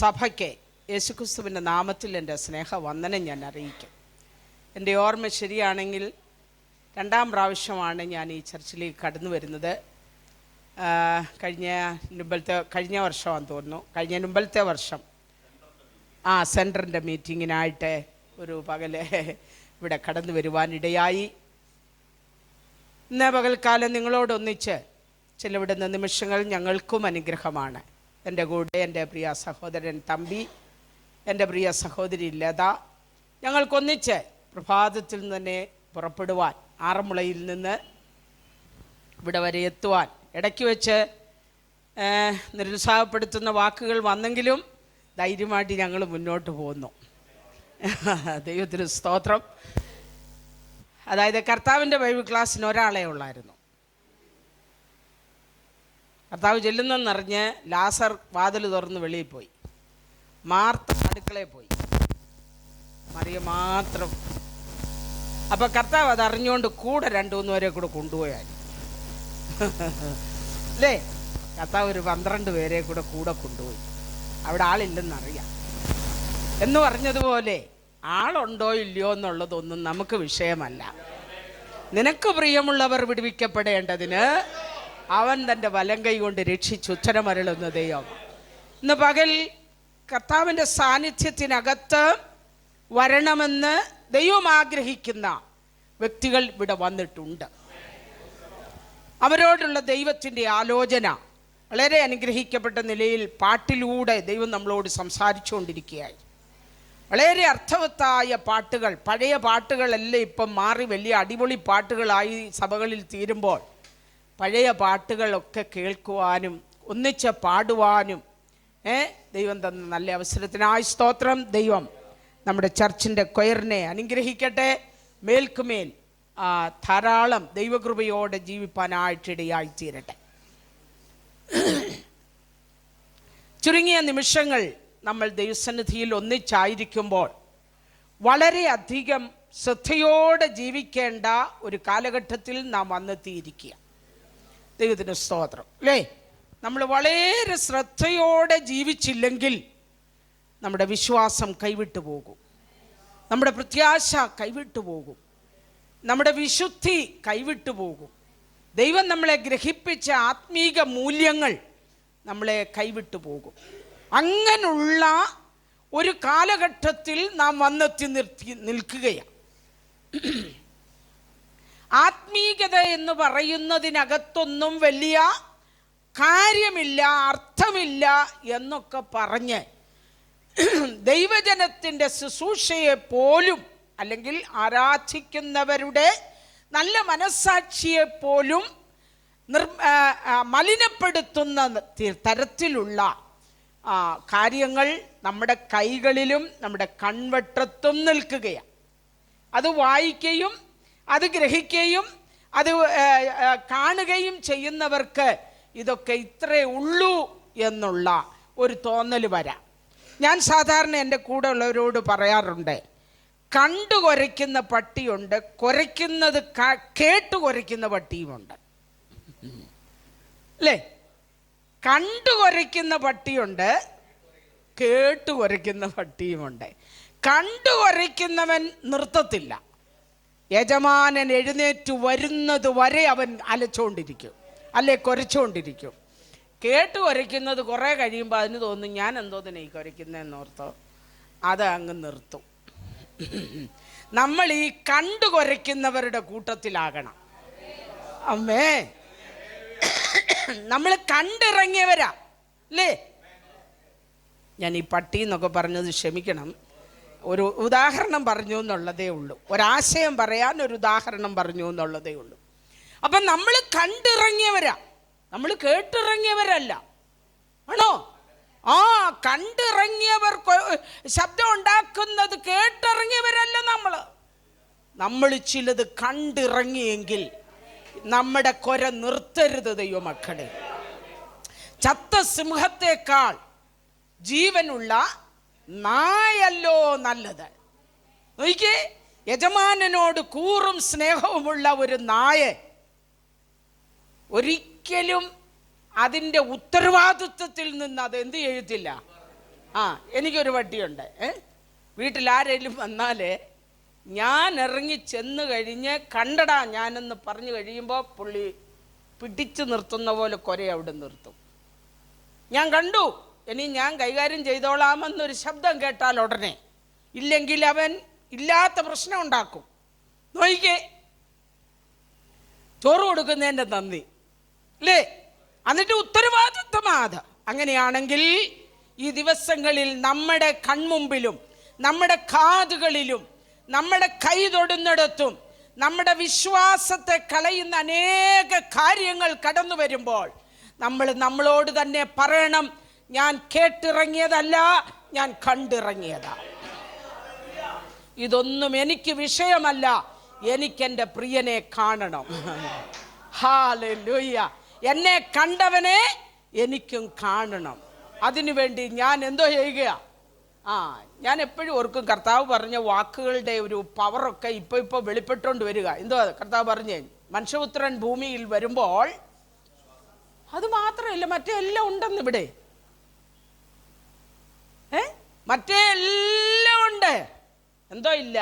സഭയ്ക്ക് യേശുക്രിസ്തുവിൻ്റെ നാമത്തിൽ എൻ്റെ സ്നേഹവന്ദനം ഞാൻ അറിയിക്കും. എൻ്റെ ഓർമ്മ ശരിയാണെങ്കിൽ 2ാം പ്രാവശ്യമാണ് ഞാൻ ഈ ചർച്ചിലേക്ക് കടന്നു വരുന്നത്. കഴിഞ്ഞ വർഷമാണെന്ന് തോന്നുന്നു. കഴിഞ്ഞ മുമ്പത്തെ വർഷം സെൻറ്ററിൻ്റെ മീറ്റിങ്ങിനായിട്ട് ഒരു പകല് ഇവിടെ കടന്നു വരുവാനിടയായി. ഇന്ന് പകൽക്കാലം നിങ്ങളോടൊന്നിച്ച് ചിലവിടുന്ന നിമിഷങ്ങൾ ഞങ്ങൾക്കും അനുഗ്രഹമാണ്. എൻ്റെ കൂടെ എൻ്റെ പ്രിയ സഹോദരൻ തമ്പി, എൻ്റെ പ്രിയ സഹോദരി ലത, ഞങ്ങൾക്കൊന്നിച്ച് പ്രഭാതത്തിൽ നിന്ന് തന്നെ പുറപ്പെടുവാൻ, ആറന്മുളയിൽ നിന്ന് ഇവിടെ വരെ എത്തുവാൻ ഇടയ്ക്ക് വെച്ച് നിരുത്സാഹപ്പെടുത്തുന്ന വാക്കുകൾ വന്നെങ്കിലും ധൈര്യമായിട്ട് ഞങ്ങൾ മുന്നോട്ട് പോകുന്നു. ദൈവത്തിന് സ്തോത്രം. അതായത് കർത്താവിൻ്റെ ബൈബിൾ ക്ലാസ്സിന് ഒരാളെ ഉള്ളായിരുന്നു. കർത്താവ് ചെല്ലുന്നെന്നറിഞ്ഞ് ലാസർ വാതിൽ തുറന്ന് വെളിയിൽ പോയി. മാർത്ത അടുക്കളയിൽ പോയി. മറിയ മാത്രം. അപ്പം കർത്താവ് അതറിഞ്ഞുകൊണ്ട് കൂടെ 2-3 പേരെ കൂടെ കൊണ്ടുപോയാൽ അല്ലേ? കർത്താവ് ഒരു 12 പേരെ കൂടെ കൊണ്ടുപോയി. അവിടെ ആളില്ലെന്നറിയാം. എന്ന് പറഞ്ഞതുപോലെ ആളുണ്ടോ ഇല്ലയോ എന്നുള്ളതൊന്നും നമുക്ക് വിഷയമല്ല. നിനക്ക് പ്രിയമുള്ളവർ വിടുവിക്കപ്പെടേണ്ടതിന് അവൻ തൻ്റെ വലം കൈ കൊണ്ട് രക്ഷിച്ച് ഉത്തരമരുളുന്ന ദൈവം. ഇന്ന് പകൽ കർത്താവിൻ്റെ സാന്നിധ്യത്തിനകത്ത് വരണമെന്ന് ദൈവം ആഗ്രഹിക്കുന്ന വ്യക്തികൾ ഇവിടെ വന്നിട്ടുണ്ട്. അവരോടുള്ള ദൈവത്തിൻ്റെ ആലോചന വളരെ അനുഗ്രഹിക്കപ്പെട്ട നിലയിൽ പാട്ടിലൂടെ ദൈവം നമ്മളോട് സംസാരിച്ചുകൊണ്ടിരിക്കുകയായി. വളരെ അർത്ഥവത്തായ പാട്ടുകൾ, പഴയ പാട്ടുകളെല്ലാം ഇപ്പം മാറി വലിയ അടിപൊളി പാട്ടുകളായി സഭകളിൽ തീരുമ്പോൾ പഴയ പാട്ടുകളൊക്കെ കേൾക്കുവാനും ഒന്നിച്ച് പാടുവാനും ദൈവം തന്ന നല്ല അവസരത്തിനായി സ്തോത്രം. ദൈവം നമ്മുടെ ചർച്ചിൻ്റെ കൊയറിനെ അനുഗ്രഹിക്കട്ടെ. മേൽക്കുമേൽ ധാരാളം ദൈവകൃപയോടെ ജീവിപ്പാനായിട്ടിടയായി തീരട്ടെ. ചുരുങ്ങിയ നിമിഷങ്ങൾ നമ്മൾ ദൈവസന്നിധിയിൽ ഒന്നിച്ചായിരിക്കുമ്പോൾ വളരെയധികം ശ്രദ്ധയോടെ ജീവിക്കേണ്ട ഒരു കാലഘട്ടത്തിൽ നാം വന്നെത്തിയിരിക്കുക. ദൈവത്തിന് സ്തോത്രം അല്ലേ? നമ്മൾ വളരെ ശ്രദ്ധയോടെ ജീവിച്ചില്ലെങ്കിൽ നമ്മുടെ വിശ്വാസം കൈവിട്ടു പോകും, നമ്മുടെ പ്രത്യാശ കൈവിട്ടു പോകും, നമ്മുടെ വിശുദ്ധി കൈവിട്ടു പോകും. ദൈവം നമ്മളെ ഗ്രഹിപ്പിച്ച ആത്മീക മൂല്യങ്ങൾ നമ്മളെ കൈവിട്ടു പോകും. അങ്ങനെയുള്ള ഒരു കാലഘട്ടത്തിൽ നാം വന്നെത്തി നിൽക്കുകയാണ്. ആത്മീകത എന്ന് പറയുന്നതിനകത്തൊന്നും വലിയ കാര്യമില്ല, അർത്ഥമില്ല എന്നൊക്കെ പറഞ്ഞ് ദൈവജനത്തിൻ്റെ ശുശ്രൂഷയെ പോലും, അല്ലെങ്കിൽ ആരാധിക്കുന്നവരുടെ നല്ല മനസ്സാക്ഷിയെ പോലും മലിനപ്പെടുത്തുന്ന തരത്തിലുള്ള കാര്യങ്ങൾ നമ്മുടെ കൈകളിലും നമ്മുടെ കൺവെട്ടത്തും നിൽക്കുകയാണ്. അത് വായിക്കുകയും അത് ഗ്രഹിക്കുകയും അത് കാണുകയും ചെയ്യുന്നവർക്ക് ഇതൊക്കെ ഇത്രേ ഉള്ളൂ എന്നുള്ള ഒരു തോന്നൽ വരാം. ഞാൻ സാധാരണ എൻ്റെ കൂടെ ഉള്ളവരോട് പറയാറുണ്ട്, കണ്ടു കുരയ്ക്കുന്ന പട്ടിയുണ്ട്, കുരയ്ക്കുന്നത് കേട്ടു കുരയ്ക്കുന്ന പട്ടിയുമുണ്ട് അല്ലേ? കണ്ടു കുരയ്ക്കുന്ന പട്ടിയുണ്ട്, കേട്ടു കുരയ്ക്കുന്ന പട്ടിയുമുണ്ട്. കണ്ടു കുരയ്ക്കുന്നവൻ നിർത്തത്തില്ല. യജമാനൻ എഴുന്നേറ്റ് വരുന്നത് വരെ അവൻ അലച്ചുകൊണ്ടിരിക്കും, അല്ലെ കുരച്ചുകൊണ്ടിരിക്കും. കേട്ട് കുരയ്ക്കുന്നത് കുറേ കഴിയുമ്പോൾ അതിന് തോന്നും ഞാൻ എന്തോന്നിനെ ഈ കുരയ്ക്കുന്നതെന്നോർത്തോ അത് അങ്ങ് നിർത്തും. നമ്മൾ ഈ കണ്ടു കുരയ്ക്കുന്നവരുടെ കൂട്ടത്തിലാകണം. അമ്മേ, നമ്മൾ കണ്ടിറങ്ങിയവരാ അല്ലേ? ഞാൻ ഈ പട്ടി എന്നൊക്കെ പറഞ്ഞത് ക്ഷമിക്കണം, ഒരു ഉദാഹരണം പറഞ്ഞു എന്നുള്ളതേ ഉള്ളൂ. ഒരാശയം പറയാൻ ഒരു ഉദാഹരണം പറഞ്ഞു എന്നുള്ളതേ ഉള്ളൂ. അപ്പം നമ്മൾ കണ്ടിറങ്ങിയവരാ, നമ്മൾ കേട്ടിറങ്ങിയവരല്ല. ആണോ? കണ്ടിറങ്ങിയവർ ശബ്ദം ഉണ്ടാക്കുന്നത് കേട്ടിറങ്ങിയവരല്ല. നമ്മൾ ചിലത് കണ്ടിറങ്ങിയെങ്കിൽ നമ്മുടെ കൊര നിർത്തരുത് ദൈവമക്കളെ. ചത്ത സിംഹത്തെക്കാൾ ജീവനുള്ള നായല്ലോ നല്ലത്. നോക്കിക്കേ, യജമാനനോട് കൂറും സ്നേഹവുമുള്ള ഒരു നായ ഒരിക്കലും അതിൻ്റെ ഉത്തരവാദിത്വത്തിൽ നിന്ന് അത് എന്ത് ചെയ്യത്തില്ല, എനിക്കൊരു പട്ടിയുണ്ട്. വീട്ടിലാരെങ്കിലും വന്നാൽ ഞാൻ ഇറങ്ങി ചെന്ന് കഴിഞ്ഞ് കണ്ടടാ ഞാനെന്ന് പറഞ്ഞു കഴിയുമ്പോൾ പുള്ളി പിടിച്ചു നിർത്തുന്ന പോലെ കുറെ അവിടെ നിർത്തും. ഞാൻ കണ്ടു, ഇനി ഞാൻ കൈകാര്യം ചെയ്തോളാമെന്നൊരു ശബ്ദം കേട്ടാൽ ഉടനെ, ഇല്ലെങ്കിൽ അവൻ ഇല്ലാത്ത പ്രശ്നം ഉണ്ടാക്കും. നോയിക്കേ, ചോറ് കൊടുക്കുന്നതിൻ്റെ നന്ദി അല്ലേ? എന്നിട്ട് ഉത്തരവാദിത്വമാത്. അങ്ങനെയാണെങ്കിൽ ഈ ദിവസങ്ങളിൽ നമ്മുടെ കൺമുമ്പിലും നമ്മുടെ കാതുകളിലും നമ്മുടെ കൈ തൊടുന്നിടത്തും നമ്മുടെ വിശ്വാസത്തെ കളയുന്ന അനേക കാര്യങ്ങൾ കടന്നു വരുമ്പോൾ നമ്മൾ നമ്മളോട് തന്നെ പറയണം, ഞാൻ കേട്ടിറങ്ങിയതല്ല, ഞാൻ കണ്ടിറങ്ങിയതാണ്. ഇതൊന്നും എനിക്ക് വിഷയമല്ല, എനിക്കെൻ്റെ പ്രിയനെ കാണണം. ഹല്ലേലൂയ. എന്നെ കണ്ടവനെ എനിക്കും കാണണം. അതിനുവേണ്ടി ഞാൻ എന്തോ ചെയ്യുക? ഞാൻ എപ്പോഴും ഓർക്കും, കർത്താവ് പറഞ്ഞ വാക്കുകളുടെ ഒരു പവറൊക്കെ ഇപ്പോൾ വെളിപ്പെട്ടുകൊണ്ട് വരിക. എന്തോ കർത്താവ് പറഞ്ഞേ, മനുഷ്യപുത്രൻ ഭൂമിയിൽ വരുമ്പോൾ അത് മാത്രമല്ല, മറ്റേ എല്ലാം ഉണ്ടെന്ന് ഇവിടെ. മറ്റേ എല്ലാം ഉണ്ട്. എന്തോ ഇല്ല?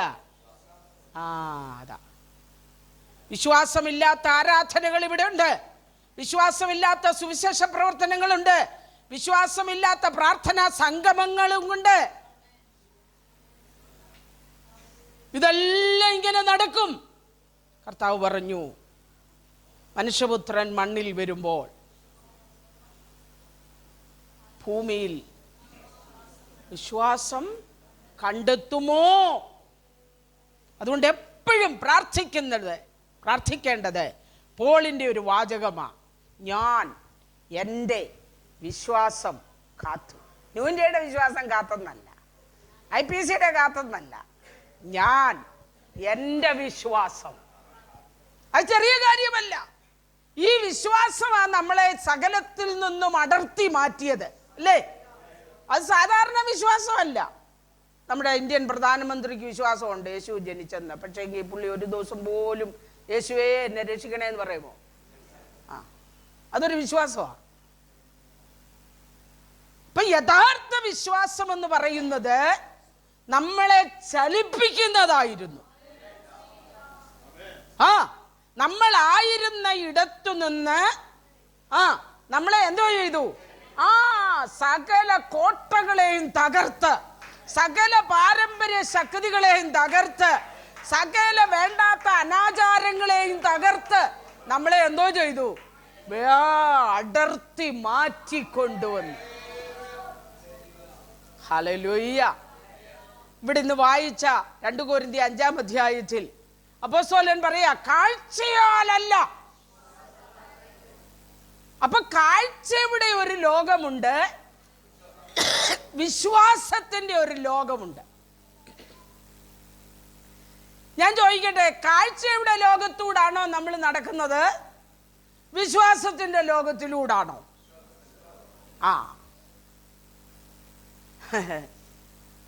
അതാ വിശ്വാസമില്ലാത്ത ആരാധനകൾ ഇവിടെ ഉണ്ട്. വിശ്വാസമില്ലാത്ത സുവിശേഷ പ്രവർത്തനങ്ങളുണ്ട്. വിശ്വാസമില്ലാത്ത പ്രാർത്ഥനാ സംഗമങ്ങളും ഉണ്ട്. ഇതെല്ലാം ഇങ്ങനെ നടക്കും. കർത്താവ് പറഞ്ഞു, മനുഷ്യപുത്രൻ മണ്ണിൽ വരുമ്പോൾ ഭൂമിയിൽ വിശ്വാസം കണ്ടെത്തുമോ? അതുകൊണ്ട് എപ്പോഴും പ്രാർത്ഥിക്കേണ്ടത് പോളിൻ്റെ ഒരു വാചകമാണ്, ഞാൻ എൻ്റെ വിശ്വാസം കാത്തു. ന്യൂൻ്റെയുടെ വിശ്വാസം കാത്തെന്നല്ല, IPCയുടെ കാത്തെന്നല്ല, ഞാൻ എൻ്റെ വിശ്വാസം. അത് ചെറിയ കാര്യമല്ല. ഈ വിശ്വാസമാണ് നമ്മളെ സകലത്തിൽ നിന്നും അടർത്തി മാറ്റിയത് അല്ലേ? അത് സാധാരണ വിശ്വാസമല്ല. നമ്മുടെ ഇന്ത്യൻ പ്രധാനമന്ത്രിക്ക് വിശ്വാസമുണ്ട് യേശു ജനിച്ചെന്ന്. പക്ഷേ ഈ പുള്ളി ഒരു ദിവസം പോലും യേശുവേ എന്നെ രക്ഷിക്കണേ എന്ന് പറയുമോ? അതൊരു വിശ്വാസമാണ്. ഇപ്പൊ യഥാർത്ഥ വിശ്വാസം എന്ന് പറയുന്നത് നമ്മളെ ചലിപ്പിക്കുന്നതായിരുന്നു. നമ്മളായിരുന്ന ഇടത്തു നിന്ന് നമ്മളെ എന്തോ ചെയ്തു? സകല കോട്ടകളെയും തകർത്ത്, സകല പാരമ്പര്യ ശക്തികളെയും തകർത്ത്, സകല വേണ്ടാത്ത അനാചാരങ്ങളെയും തകർത്ത് നമ്മളെ എന്തോ ചെയ്തു? അടർത്തി മാറ്റിക്കൊണ്ടുവന്നു. ഹല്ലേലൂയ. ഇവിടെ ഇന്ന് വായിച്ച 2 കൊരിന്ത്യർ 5-ാം അധ്യായത്തിൽ അപ്പോസ്തലൻ പറയാ, കാഴ്ചയാലല്ല. അപ്പൊ കാഴ്ചയുടെ ഒരു ലോകമുണ്ട്, വിശ്വാസത്തിന്റെ ഒരു ലോകമുണ്ട്. ഞാൻ ചോദിക്കട്ടെ, കാഴ്ചയുടെ ലോകത്തൂടാണോ നമ്മൾ നടക്കുന്നത്, വിശ്വാസത്തിന്റെ ലോകത്തിലൂടാണോ?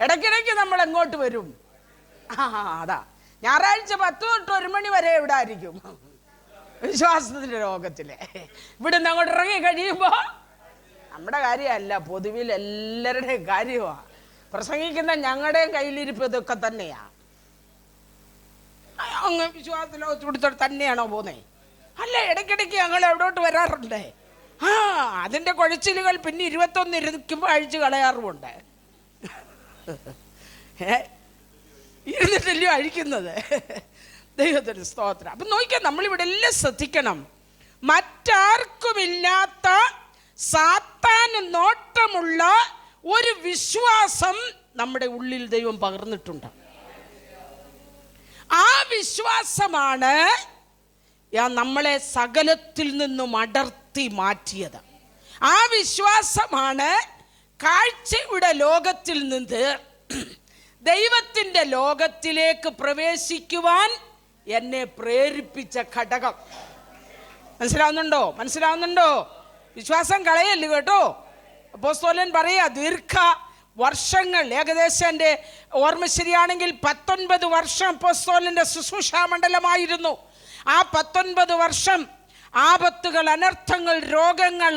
ഇടയ്ക്കിടയ്ക്ക് നമ്മൾ എങ്ങോട്ട് വരും? അതാ ഞായറാഴ്ച 10 തൊട്ട് 1 മണി വരെ ഇവിടെ ആയിരിക്കും, വിശ്വാസത്തിന്റെ ലോകത്തില്. ഇവിടുന്ന് അങ്ങോട്ട് ഇറങ്ങി കഴിയുമ്പോ നമ്മുടെ കാര്യമല്ല, പൊതുവിൽ എല്ലാവരുടെയും കാര്യമാണ്. പ്രസംഗിക്കുന്ന ഞങ്ങളുടെയും കയ്യിലിരിപ്പ് ഇതൊക്കെ തന്നെയാ. അങ്ങ് വിശ്വാസ ലോകത്തോട് തന്നെയാണോ പോന്നേ? അല്ല, ഇടയ്ക്കിടയ്ക്ക് ഞങ്ങൾ എവിടോട്ട് വരാറുണ്ട്. അതിന്റെ കുഴച്ചിലുകൾ പിന്നെ 21 ഇരിക്കുമ്പോൾ അഴിച്ചു കളയാറുമുണ്ട്. ഇരുന്നിട്ടല്ലോ അഴിക്കുന്നത്. ദൈവത്തിന് സ്തോത്രം. അപ്പൊ നോക്കിയാൽ നമ്മളിവിടെ എല്ലാം ശ്രദ്ധിക്കണം. മറ്റാർക്കുമില്ലാത്ത സാത്താന് നോട്ടമുള്ള ഒരു വിശ്വാസം നമ്മുടെ ഉള്ളിൽ ദൈവം പകർന്നിട്ടുണ്ട്. ആ വിശ്വാസമാണ് നമ്മളെ സകലത്തിൽ നിന്നും അടർത്തി മാറ്റിയത്. ആ വിശ്വാസമാണ് കാഴ്ചയുടെ ലോകത്തിൽ നിന്ന് ദൈവത്തിൻ്റെ ലോകത്തിലേക്ക് പ്രവേശിക്കുവാൻ എന്നെ പ്രേരിപ്പിച്ച ഘടകം. മനസ്സിലാവുന്നുണ്ടോ? വിശ്വാസം കളയല്ല കേട്ടോ. അപ്പോസ്തലൻ പറയാ, ദീർഘ വർഷങ്ങൾ, ഏകദേശം എൻ്റെ ഓർമ്മ ശരിയാണെങ്കിൽ 19 വർഷം അപ്പോസ്തലൻ്റെ ശുശ്രൂഷാ മണ്ഡലമായിരുന്നു. ആ 19 വർഷം ആപത്തുകൾ, അനർത്ഥങ്ങൾ, രോഗങ്ങൾ,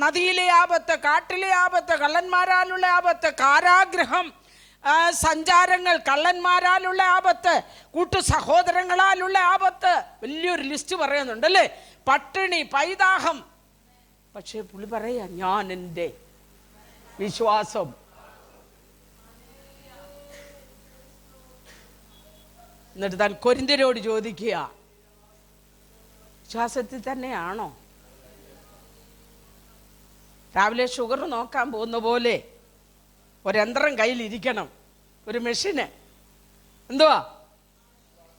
നദിയിലെ ആപത്ത്, കാട്ടിലെ ആപത്ത്, കള്ളന്മാരാലുള്ള ആപത്ത്, കാരാഗ്രഹം, സഞ്ചാരങ്ങൾ, കള്ളന്മാരാലുള്ള ആപത്ത്, കൂട്ടു സഹോദരങ്ങളാലുള്ള ആപത്ത്, വലിയൊരു ലിസ്റ്റ് പറയുന്നുണ്ടല്ലേ. പട്ടിണി, പൈതാഹം. പക്ഷേ പുള്ളി പറയാ, ഞാൻ എൻ്റെ വിശ്വാസം എന്നിട്ട് താൻ കൊരിന്ത്യരോട് ചോദിക്കുക, വിശ്വാസത്തിൽ തന്നെയാണോ? രാവിലെ ഷുഗർ നോക്കാൻ പോകുന്ന പോലെ ഒരന്ത്രം കയ്യിലിരിക്കണം, ഒരു മെഷീന്. എന്തുവാ?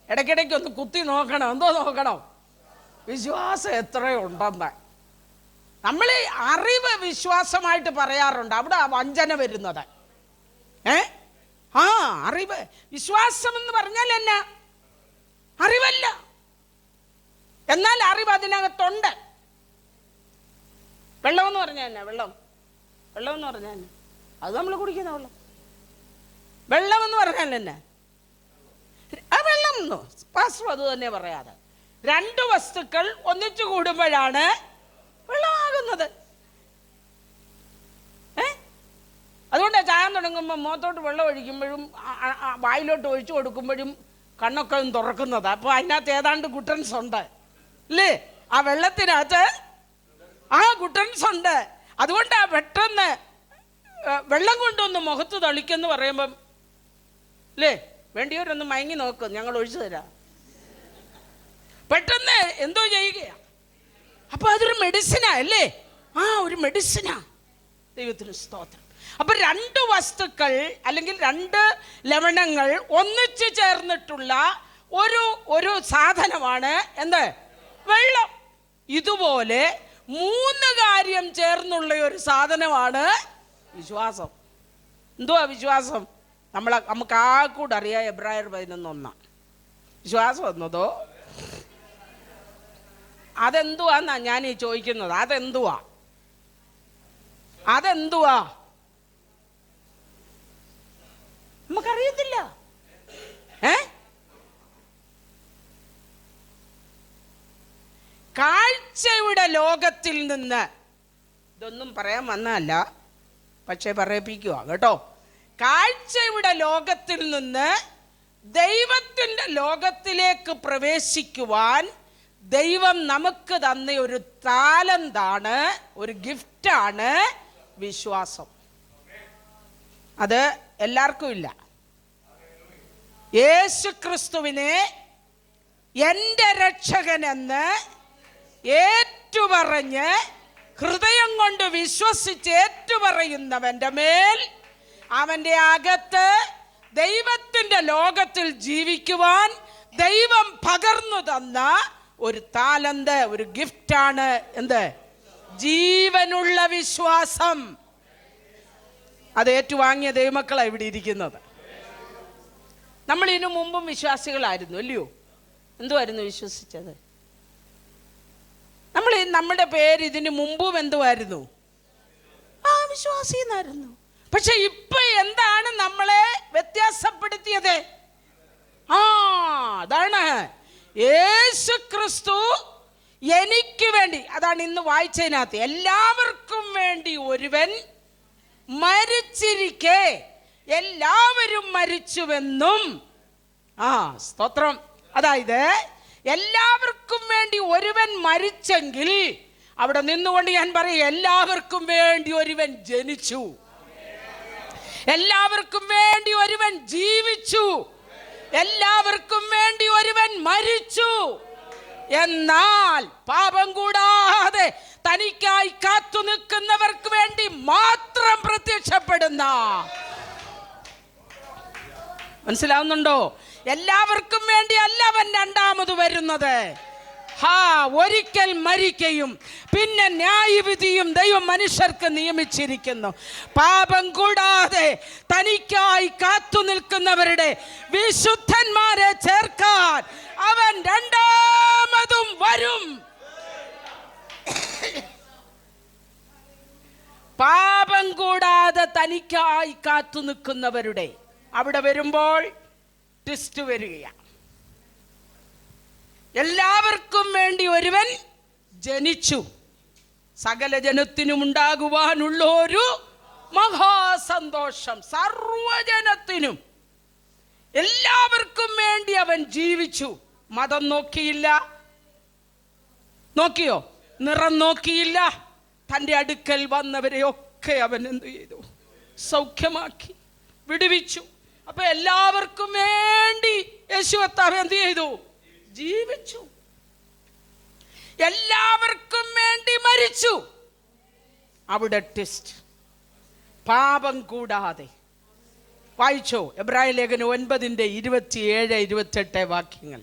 ഇടയ്ക്കിടയ്ക്ക് ഒന്ന് കുത്തി നോക്കണം. എന്തോ നോക്കണം? വിശ്വാസം എത്രയുണ്ടെന്ന്. നമ്മൾ അറിവ് വിശ്വാസമായിട്ട് പറയാറുണ്ട്, അവിടെ വഞ്ചന വരുന്നത്. അറിവ്. വിശ്വാസം എന്ന് പറഞ്ഞാൽ എന്നാ? അറിവല്ല, എന്നാൽ അറിവ് അതിനകത്തുണ്ട്. വെള്ളം എന്ന് പറഞ്ഞാൽ എന്നാ? വെള്ളം എന്ന് പറഞ്ഞാൽ എന്നാ? അത് നമ്മൾ കുടിക്കുന്ന വെള്ളം. വെള്ളം എന്ന് പറഞ്ഞാൽ എന്നാ? ആ വെള്ളം എന്നോ പാസ്റ്റർ അത് തന്നെ പറയാതെ. രണ്ട് വസ്തുക്കൾ ഒന്നിച്ചു കൂടുമ്പോഴാണ് വെള്ളമാകുന്നത്. അതുകൊണ്ട് ചായ തുടങ്ങുമ്പോൾ മുഖത്തോട്ട് വെള്ളം ഒഴിക്കുമ്പോഴും വായിലോട്ട് ഒഴിച്ചു കൊടുക്കുമ്പോഴും കണ്ണൊക്കെ തുറക്കുന്നത്. അപ്പോൾ അതിനകത്ത് ഏതാണ്ട് ഗുട്ടൻസ് ഉണ്ട് അല്ലേ? ആ വെള്ളത്തിനകത്ത് ഗുട്ടൻസ് ഉണ്ട്. അതുകൊണ്ട് പെട്ടെന്ന് വെള്ളം കൊണ്ടൊന്ന് മുഖത്ത് തളിക്കെന്ന് പറയുമ്പം അല്ലേ, വേണ്ടിയവരൊന്ന് മയങ്ങി നോക്കും, ഞങ്ങൾ ഒഴിച്ചു തരാം. പെട്ടെന്ന് എന്തോ ചെയ്യുകയാ. അപ്പൊ അതൊരു മെഡിസിനാ അല്ലേ? ഒരു മെഡിസിനാ. ദൈവത്തിന് സ്തോത്രം. അപ്പൊ രണ്ട് വസ്തുക്കൾ അല്ലെങ്കിൽ രണ്ട് ലവണങ്ങൾ ഒന്നിച്ചു ചേർന്നിട്ടുള്ള ഒരു സാധനമാണ് എന്ത്? വെള്ളം. ഇതുപോലെ മൂന്ന് കാര്യം ചേർന്നുള്ള ഒരു സാധനമാണ് വിശ്വാസം. എന്തുവാ വിശ്വാസം? നമുക്ക് കൂടെ അറിയാം. എബ്രായർ 11:1 വിശ്വാസം എന്നതോ അതെന്തുവാന്നാ ഞാൻ ഈ ചോദിക്കുന്നത്. അതെന്തുവാ നമുക്കറിയത്തില്ല. കാഴ്ചയുടെ ലോകത്തിൽ നിന്ന്, ഇതൊന്നും പറയാൻ വന്നതല്ല, പക്ഷെ പറയിപ്പിക്കുക കേട്ടോ. കാഴ്ചയുടെ ലോകത്തിൽ നിന്ന് ദൈവത്തിൻ്റെ ലോകത്തിലേക്ക് പ്രവേശിക്കുവാൻ ദൈവം നമുക്ക് തന്ന ഒരു താലന്താണ്, ഒരു ഗിഫ്റ്റാണ് വിശ്വാസം. അത് എല്ലാവർക്കും ഇല്ല. യേശു ക്രിസ്തുവിനെ എൻ്റെ രക്ഷകനെന്ന് ഏറ്റുപറഞ്ഞ് ഹൃദയം കൊണ്ട് വിശ്വസിച്ച് ഏറ്റുപറയുന്നവൻ്റെ മേൽ, അവൻ്റെ അകത്ത് ദൈവത്തിൻ്റെ ലോകത്തിൽ ജീവിക്കുവാൻ ദൈവം പകർന്നു തന്ന ഒരു താലന്ത്, ഒരു ഗിഫ്റ്റാണ് എന്ത്? ജീവനുള്ള വിശ്വാസം. അത് ഏറ്റുവാങ്ങിയ ദൈവമക്കളാണ് ഇവിടെ ഇരിക്കുന്നത്. നമ്മൾ ഇതിനു മുമ്പും വിശ്വാസികളായിരുന്നു അല്ലയോ? എന്തുവായിരുന്നു വിശ്വസിച്ചത്? നമ്മുടെ പേര് ഇതിനു മുമ്പും എന്തുവായിരുന്നു? വിശ്വാസി എന്നായിരുന്നു. പക്ഷെ ഇപ്പൊ എന്താണ് നമ്മളെ വ്യത്യാസപ്പെടുത്തിയത്? അതാണ് യേശു ക്രിസ്തു എനിക്ക് വേണ്ടി, അതാണ് ഇന്ന് വായിച്ചതിനകത്ത്, എല്ലാവർക്കും വേണ്ടി ഒരുവൻ മരിച്ചിരിക്കെ എല്ലാവരും മരിച്ചുവെന്നും. സ്തോത്രം. അതായത് എല്ലാവർക്കും വേണ്ടി ഒരുവൻ മരിച്ചെങ്കിൽ അവിടെ നിന്നുകൊണ്ട് ഞാൻ പറയും, എല്ലാവർക്കും വേണ്ടി ഒരുവൻ ജനിച്ചു, എല്ലാവർക്കും വേണ്ടി ഒരുവൻ ജീവിച്ചു, എല്ലാവർക്കും വേണ്ടി ഒരുവൻ മരിച്ചു. എന്നാൽ പാപം കൂടാതെ തനിക്കായി കാത്തു നിൽക്കുന്നവർക്ക് വേണ്ടി മാത്രം പ്രത്യക്ഷപ്പെടുന്ന, മനസ്സിലാവുന്നുണ്ടോ? എല്ലാവർക്കും വേണ്ടി അല്ല അവൻ രണ്ടാമത് വരുന്നത്. ഒരിക്കൽ മരിക്കയും പിന്നെ ന്യായവിധിയും ദൈവം മനുഷ്യർക്ക് നിയമിച്ചിരിക്കുന്നു. പാപം കൂടാതെ തനിക്കായി കാത്തു നിൽക്കുന്നവരുടെ വിശുദ്ധന്മാരെ ചേർക്കാൻ അവൻ രണ്ടാമതും വരും. പാപം കൂടാതെ തനിക്കായി കാത്തു നിൽക്കുന്നവരുടെ, അവിടെ വരുമ്പോൾ ട്വിസ്റ്റ് വരികയാണ്. എല്ലാവർക്കും വേണ്ടി ഒരുവൻ ജനിച്ചു. സകല ജനത്തിനും ഉണ്ടാകുവാനുള്ള ഒരു മഹാസന്തോഷം. സർവജനത്തിനും, എല്ലാവർക്കും വേണ്ടി അവൻ ജീവിച്ചു. മതം നോക്കിയില്ല. നോക്കിയോ? നിറം നോക്കിയില്ല. തൻ്റെ അടുക്കൽ വന്നവരെയൊക്കെ അവൻ എന്തു ചെയ്തു? സൗഖ്യമാക്കി, വിടുവിച്ചു. അപ്പൊ എല്ലാവർക്കും വേണ്ടി യേശു കർത്താവ് എന്ത് ചെയ്തു? ജീവിച്ചു. എല്ലാവർക്കും വേണ്ടി മരിച്ചു. അവിടെ ടെസ്റ്റ്. പാപം കൂടാതെ. വായിച്ചോ എബ്രായ ലേഖനം 9:27-28 വാക്യങ്ങൾ.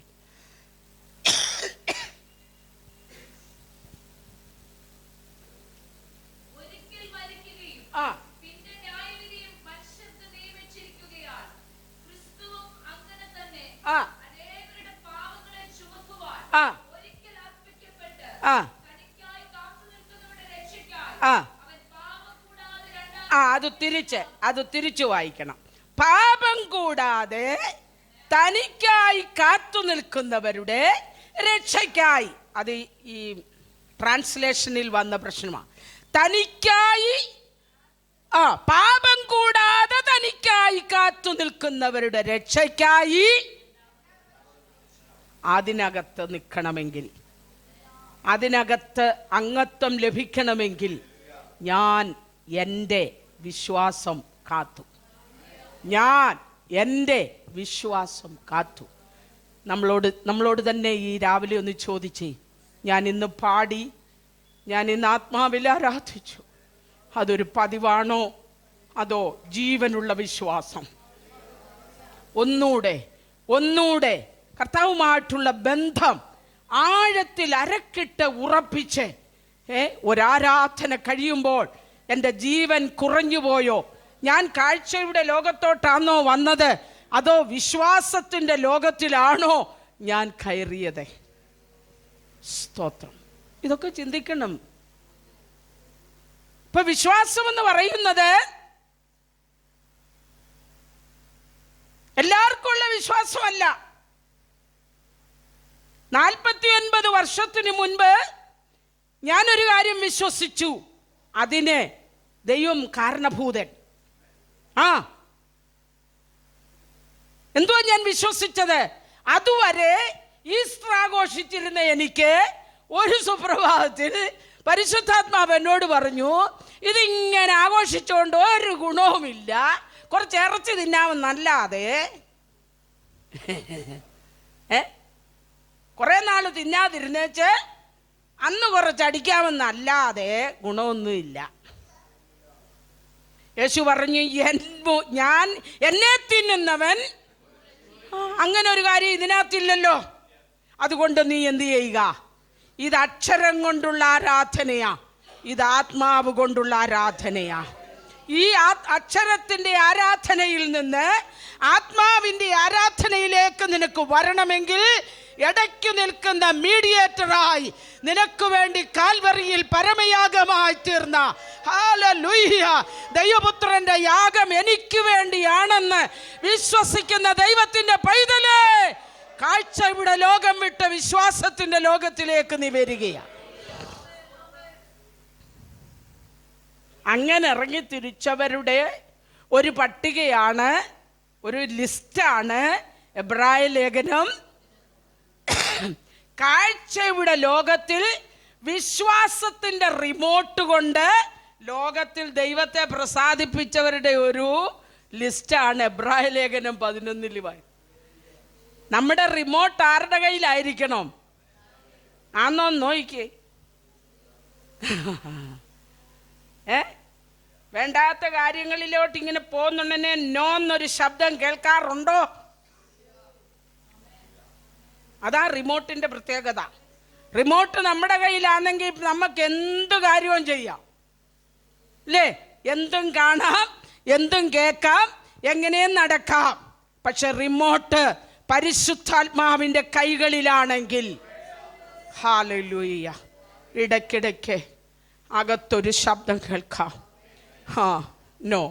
അത് തിരിച്ചു വായിക്കണം. പാപം കൂടാതെ തനിക്കായി കാത്തു നിൽക്കുന്നവരുടെ രക്ഷയ്ക്കായി. അത് ഈ ട്രാൻസ്ലേഷനിൽ വന്ന പ്രശ്നമാണ്. തനിക്കായി, പാപം കൂടാതെ തനിക്കായി കാത്തു നിൽക്കുന്നവരുടെ രക്ഷയ്ക്കായി അതിനകത്ത് നിൽക്കണമെങ്കിൽ, അതിനകത്ത് അംഗത്വം ലഭിക്കണമെങ്കിൽ ഞാൻ എൻ്റെ വിശ്വാസം കാത്തു. ഞാൻ എൻ്റെ വിശ്വാസം കാത്തു. നമ്മളോട് തന്നെ ഈ രാവിലെ ഒന്ന് ചോദിച്ചേ, ഞാൻ ഇന്ന് പാടി, ഞാൻ ഇന്ന് ആത്മാവിൽ ആരാധിച്ചു, അതൊരു പതിവാണോ അതോ ജീവനുള്ള വിശ്വാസം? ഒന്നൂടെ കർത്താവുമായിട്ടുള്ള ബന്ധം ആഴത്തിൽ അരക്കിട്ട് ഉറപ്പിച്ച് ഒരാരാധന കഴിയുമ്പോൾ എൻ്റെ ജീവൻ കുറഞ്ഞുപോയോ? ഞാൻ കാഴ്ചയുടെ ലോകത്തോട്ടാണോ വന്നത് അതോ വിശ്വാസത്തിൻ്റെ ലോകത്തിലാണോ ഞാൻ കയറിയത്? സ്തോത്രം. ഇതൊക്കെ ചിന്തിക്കണം. ഇപ്പൊ വിശ്വാസം എന്ന് പറയുന്നത് എല്ലാവർക്കും ഉള്ള വിശ്വാസമല്ല. 49 വർഷത്തിന് മുൻപ് ഞാനൊരു കാര്യം വിശ്വസിച്ചു, അതിന് ദൈവം കാരണഭൂതൻ. എന്തുവാ ഞാൻ വിശ്വസിച്ചത്? അതുവരെ ഈസ്റ്റർ ആഘോഷിച്ചിരുന്ന എനിക്ക് ഒരു സുപ്രഭാതത്തിൽ പരിശുദ്ധാത്മാവ് എന്നോട് പറഞ്ഞു, ഇതിങ്ങനെ ആഘോഷിച്ചുകൊണ്ട് ഒരു ഗുണവുമില്ല, കുറച്ച് ഇറച്ചി തിന്നാമെന്നല്ലാതെ, കുറെ നാൾ തിന്നാതിരുന്നേച്ച് അന്ന് കുറച്ച് അടിക്കാമെന്നല്ലാതെ ഗുണമൊന്നുമില്ല. യേശു പറഞ്ഞു, ഞാൻ എന്നെ തിന്നുന്നവൻ, അങ്ങനെ ഒരു കാര്യം ഇതിനകത്തില്ലല്ലോ. അതുകൊണ്ട് നീ എന്ത് ചെയ്യുക? ഇത് അക്ഷരം കൊണ്ടുള്ള ആരാധനയാ, ഇത് ആത്മാവ് കൊണ്ടുള്ള ആരാധനയാ. ഈ അക്ഷരത്തിൻ്റെ ആരാധനയിൽ നിന്ന് ആത്മാവിൻ്റെ ആരാധനയിലേക്ക് നിനക്ക് വരണമെങ്കിൽ ഇടയ്ക്ക് നിൽക്കുന്ന മീഡിയേറ്ററായി നിനക്ക് വേണ്ടി കാൽവറിയിൽ പരമയാഗമായി തീർന്ന ഹല്ലേലൂയ ദൈവപുത്രന്റെ യാഗം എനിക്ക് വേണ്ടിയാണെന്ന് വിശ്വസിക്കുന്ന ദൈവത്തിന്റെ പൈതലേ, കാഴ്ച ഇവിടെ ലോകം വിട്ട വിശ്വാസത്തിന്റെ ലോകത്തിലേക്ക് നീ വരികയാണ്. അങ്ങനെ ഇറങ്ങി തിരിച്ചവരുടെ ഒരു പട്ടികയാണ്, ഒരു ലിസ്റ്റാണ് എബ്രായ ലേഖനം. കാഴ്ചയുടെ ലോകത്തിൽ വിശ്വാസത്തിന്റെ റിമോട്ട് കൊണ്ട് ലോകത്തിൽ ദൈവത്തെ പ്രസാദിപ്പിച്ചവരുടെ ഒരു ലിസ്റ്റാണ് എബ്രായ ലേഖനം 11. നമ്മുടെ റിമോട്ട് ആരുടെ കയ്യിലായിരിക്കണം? ആന്നോ നോയിക്കേ. വേണ്ടാത്ത കാര്യങ്ങളിലോട്ട് ഇങ്ങനെ പോകുന്നുണ്ടെന്നെ നോ എന്നൊരു ശബ്ദം കേൾക്കാറുണ്ടോ? അതാ റിമോട്ടിന്റെ പ്രത്യേകത. റിമോട്ട് നമ്മുടെ കയ്യിലാണെങ്കിൽ നമുക്ക് എന്ത് കാര്യവും ചെയ്യാം, അല്ലേ? എന്തും കാണാം, എന്തും കേൾക്കാം, എങ്ങനെയും നടക്കാം. പക്ഷെ റിമോട്ട് പരിശുദ്ധാത്മാവിൻ്റെ കൈകളിലാണെങ്കിൽ ഹല്ലേലൂയ, ഇടയ്ക്കിടയ്ക്ക് അകത്തൊരു ശബ്ദം കേൾക്കാം. നോ,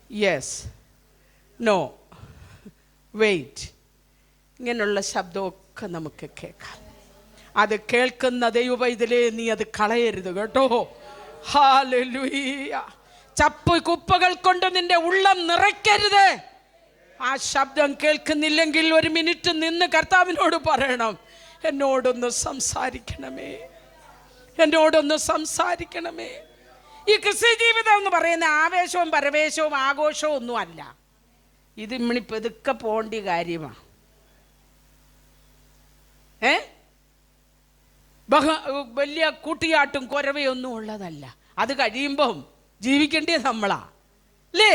യെസ്, നോ, വെയിറ്റ്, ഇങ്ങനെയുള്ള ശബ്ദമൊക്കെ നമുക്ക് കേൾക്കാം. അത് കേൾക്കുന്ന ദൈവപൈതലേ, നീ അത് കളയരുത് കേട്ടോ. ഹല്ലേലൂയ. ചപ്പ് കുപ്പകൾ കൊണ്ട് നിന്റെ ഉള്ളം നിറയ്ക്കരുത്. ആ ശബ്ദം കേൾക്കുന്നില്ലെങ്കിൽ 1 മിനിറ്റ് നിന്ന് കർത്താവിനോട് പറയണം, എന്നോടൊന്ന് സംസാരിക്കണമേ, എന്നോടൊന്ന് സംസാരിക്കണമേ. ഈ ക്രിസ്ത്യ ജീവിതം എന്ന് പറയുന്ന ആവേശവും പരവേശവും ആഘോഷവും ഒന്നും അല്ല. ഇത് ഇമ്മണി പെതുക്കെ പോകേണ്ട കാര്യമാണ്. വലിയ കൂട്ടിയാട്ടും കുരവയൊന്നും ഉള്ളതല്ല. അത് കഴിയുമ്പം ജീവിക്കേണ്ടത് നമ്മളാ, അല്ലേ?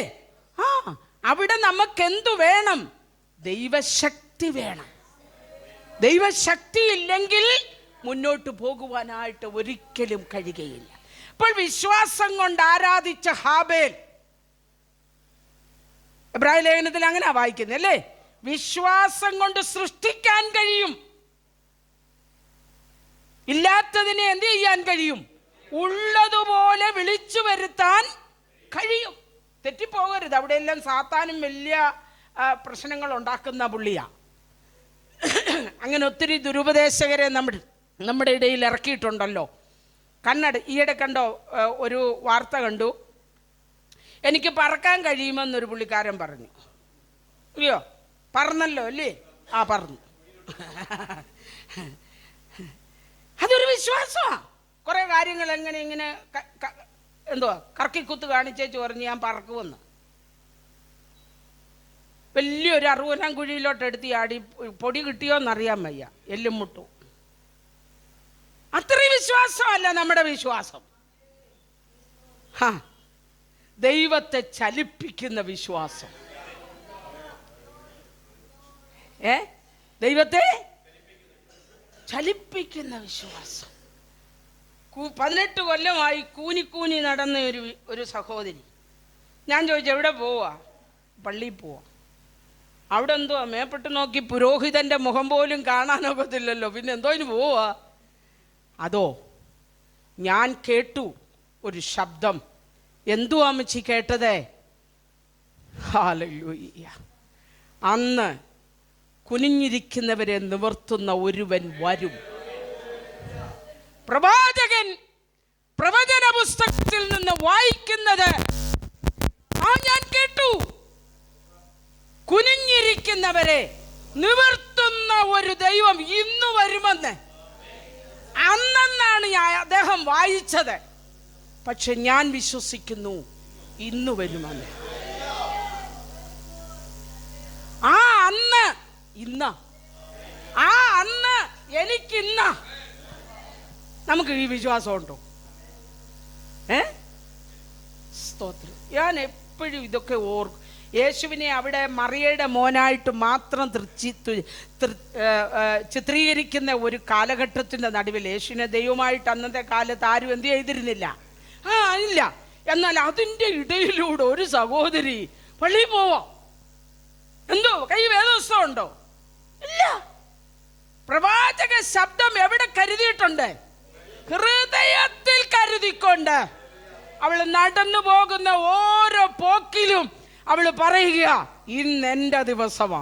അവിടെ നമുക്കെന്തു വേണം? ദൈവശക്തി വേണം. ദൈവശക്തി ഇല്ലെങ്കിൽ മുന്നോട്ട് പോകുവാനായിട്ട് ഒരിക്കലും കഴിയുകയില്ല. അപ്പോൾ വിശ്വാസം കൊണ്ട് ആരാധിച്ച ഹാബേൽ, എബ്രായ ലേഖനത്തിൽ അങ്ങനെ വായിക്കുന്നത് അല്ലേ? വിശ്വാസം കൊണ്ട് സൃഷ്ടിക്കാൻ കഴിയും. ഇല്ലാത്തതിനെ എന്ത് ചെയ്യാൻ കഴിയും? ഉള്ളതുപോലെ വിളിച്ചു വരുത്താൻ കഴിയും. തെറ്റിപ്പോകരുത്. അവിടെയെല്ലാം സാത്താനും വലിയ പ്രശ്നങ്ങൾ ഉണ്ടാക്കുന്ന പുള്ളിയാ. അങ്ങനെ ഒത്തിരി ദുരുപദേശകരെ നമ്മുടെ ഇടയിൽ ഇറക്കിയിട്ടുണ്ടല്ലോ. ഈയിടെ കണ്ടോ, ഒരു വാർത്ത കണ്ടു. എനിക്ക് പറക്കാൻ കഴിയുമെന്നൊരു പുള്ളിക്കാരൻ പറഞ്ഞു. അയ്യോ, പറഞ്ഞല്ലോ അല്ലേ? പറഞ്ഞു. അതൊരു വിശ്വാസമാണ്. കുറെ കാര്യങ്ങൾ ഇങ്ങനെ എന്തുവാ കറക്കിക്കുത്ത് കാണിച്ചേച്ച് പറഞ്ഞ് ഞാൻ പറക്കുമെന്ന്. വലിയൊരു 60 കുഴിയിലോട്ട് എടുത്ത് ആടി പൊടി കിട്ടിയോന്നറിയാൻ വയ്യ, എല്ലും മുട്ടു. അത്രയും വിശ്വാസമല്ല നമ്മുടെ വിശ്വാസം. ദൈവത്തെ ചലിപ്പിക്കുന്ന വിശ്വാസം. ദൈവത്തെ ചലിപ്പിക്കുന്ന വിശ്വാസം. 18 കൊല്ലമായി കൂനി നടന്ന ഒരു സഹോദരി. ഞാൻ ചോദിച്ചു, എവിടെ പോവാ? പള്ളിയിൽ പോവാ. അവിടെ എന്തുവാ മേപ്പെട്ട് നോക്കി പുരോഹിതന്റെ മുഖം പോലും കാണാനൊക്കത്തില്ലല്ലോ, പിന്നെ എന്തോന് പോവാ? അതോ, ഞാൻ കേട്ടു ഒരു ശബ്ദം. എന്തുവാ അമ്മച്ചി കേട്ടതേ? ഹല്ലേലൂയ. അന്ന് കുനിഞ്ഞിരിക്കുന്നവരെ നിവർത്തുന്ന ഒരുവൻ വരും. പ്രവാചകൻ പ്രവചന പുസ്തകത്തിൽ നിന്ന് വായിക്കുന്നത് ഞാൻ കേട്ടു. കുനിഞ്ഞിരിക്കുന്നവരെ നിവർത്തുന്ന ഒരു ദൈവം ഇന്ന് വരുമെന്ന്. അന്നാണ് അദ്ദേഹം വായിച്ചത്. പക്ഷെ ഞാൻ വിശ്വസിക്കുന്നു ഇന്ന് വരുമെന്ന്. ആ അന്ന് ഇന്ന, ആ അന്ന് എനിക്കിന്ന. നമുക്ക് ഈ വിശ്വാസമുണ്ടോ? സ്തോത്രം. ഞാൻ എപ്പോഴും ഇതൊക്കെ ഓർക്കും. യേശുവിനെ അവിടെ മറിയയുടെ മോനായിട്ട് മാത്രം ചിത്രീകരിക്കുന്ന ഒരു കാലഘട്ടത്തിൻ്റെ നടുവിൽ യേശുവിനെ ദൈവമായിട്ട് അന്നത്തെ കാലത്ത് ആരും എന്ത് ചെയ്തിരുന്നില്ല. ഇല്ല. എന്നാൽ അതിൻ്റെ ഇടയിലൂടെ ഒരു സഹോദരി പള്ളിയിൽ പോവോ? എന്തോ കൈ വേദപുസ്തകം ഉണ്ടോ? ഇല്ല. പ്രവാചക ശബ്ദം എവിടെ കരുതിയിട്ടുണ്ട്? ഹൃദയത്തിൽ കരുതിക്കൊണ്ട് അവൾ നടന്നു പോകുന്ന ഓരോ പോക്കിലും അവൾ പറയുക, ഇന്ന് എൻ്റെ ദിവസമാ,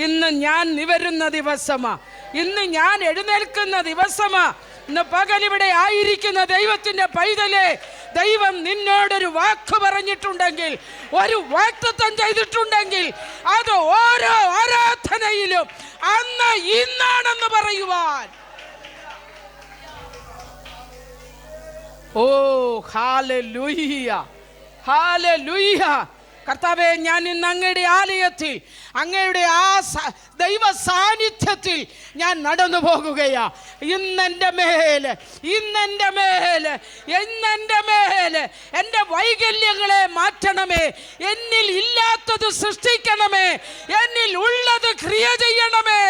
ഇന്ന് ഞാൻ നിവരുന്ന ദിവസമാ, ഇന്ന് ഞാൻ എഴുന്നേൽക്കുന്ന ദിവസമാ. ഇന്ന് പകലിവിടെ ആയിരിക്കുന്ന ദൈവത്തിന്റെ പൈതലേ, ദൈവം നിന്നോടൊരു വാക്ക് പറഞ്ഞിട്ടുണ്ടെങ്കിൽ, ഒരു വാഗ്ദത്തം ചെയ്തിട്ടുണ്ടെങ്കിൽ, അത് ഓരോ ആരാധനയിലും അന്ന് ഇന്നാണെന്ന് പറയുവാൻ. ഓ ഹല്ലേലൂയ, ഹല്ലേലൂയ. കർത്താവേ, ഞാൻ ഇന്ന് അങ്ങയുടെ ആലയത്തിൽ, അങ്ങയുടെ ആ ദൈവ സാന്നിധ്യത്തിൽ ഞാൻ നടന്നു പോകുകയാ. ഇന്നെൻ്റെ മേല്, ഇന്നെൻ്റെ മേല്, ഇന്നെൻ്റെ മേല് എൻ്റെ വൈകല്യങ്ങളെ മാറ്റണമേ. എന്നിൽ ഇല്ലാത്തത് സൃഷ്ടിക്കണമേ. എന്നിൽ ഉള്ളത് ക്രിയ ചെയ്യണമേ.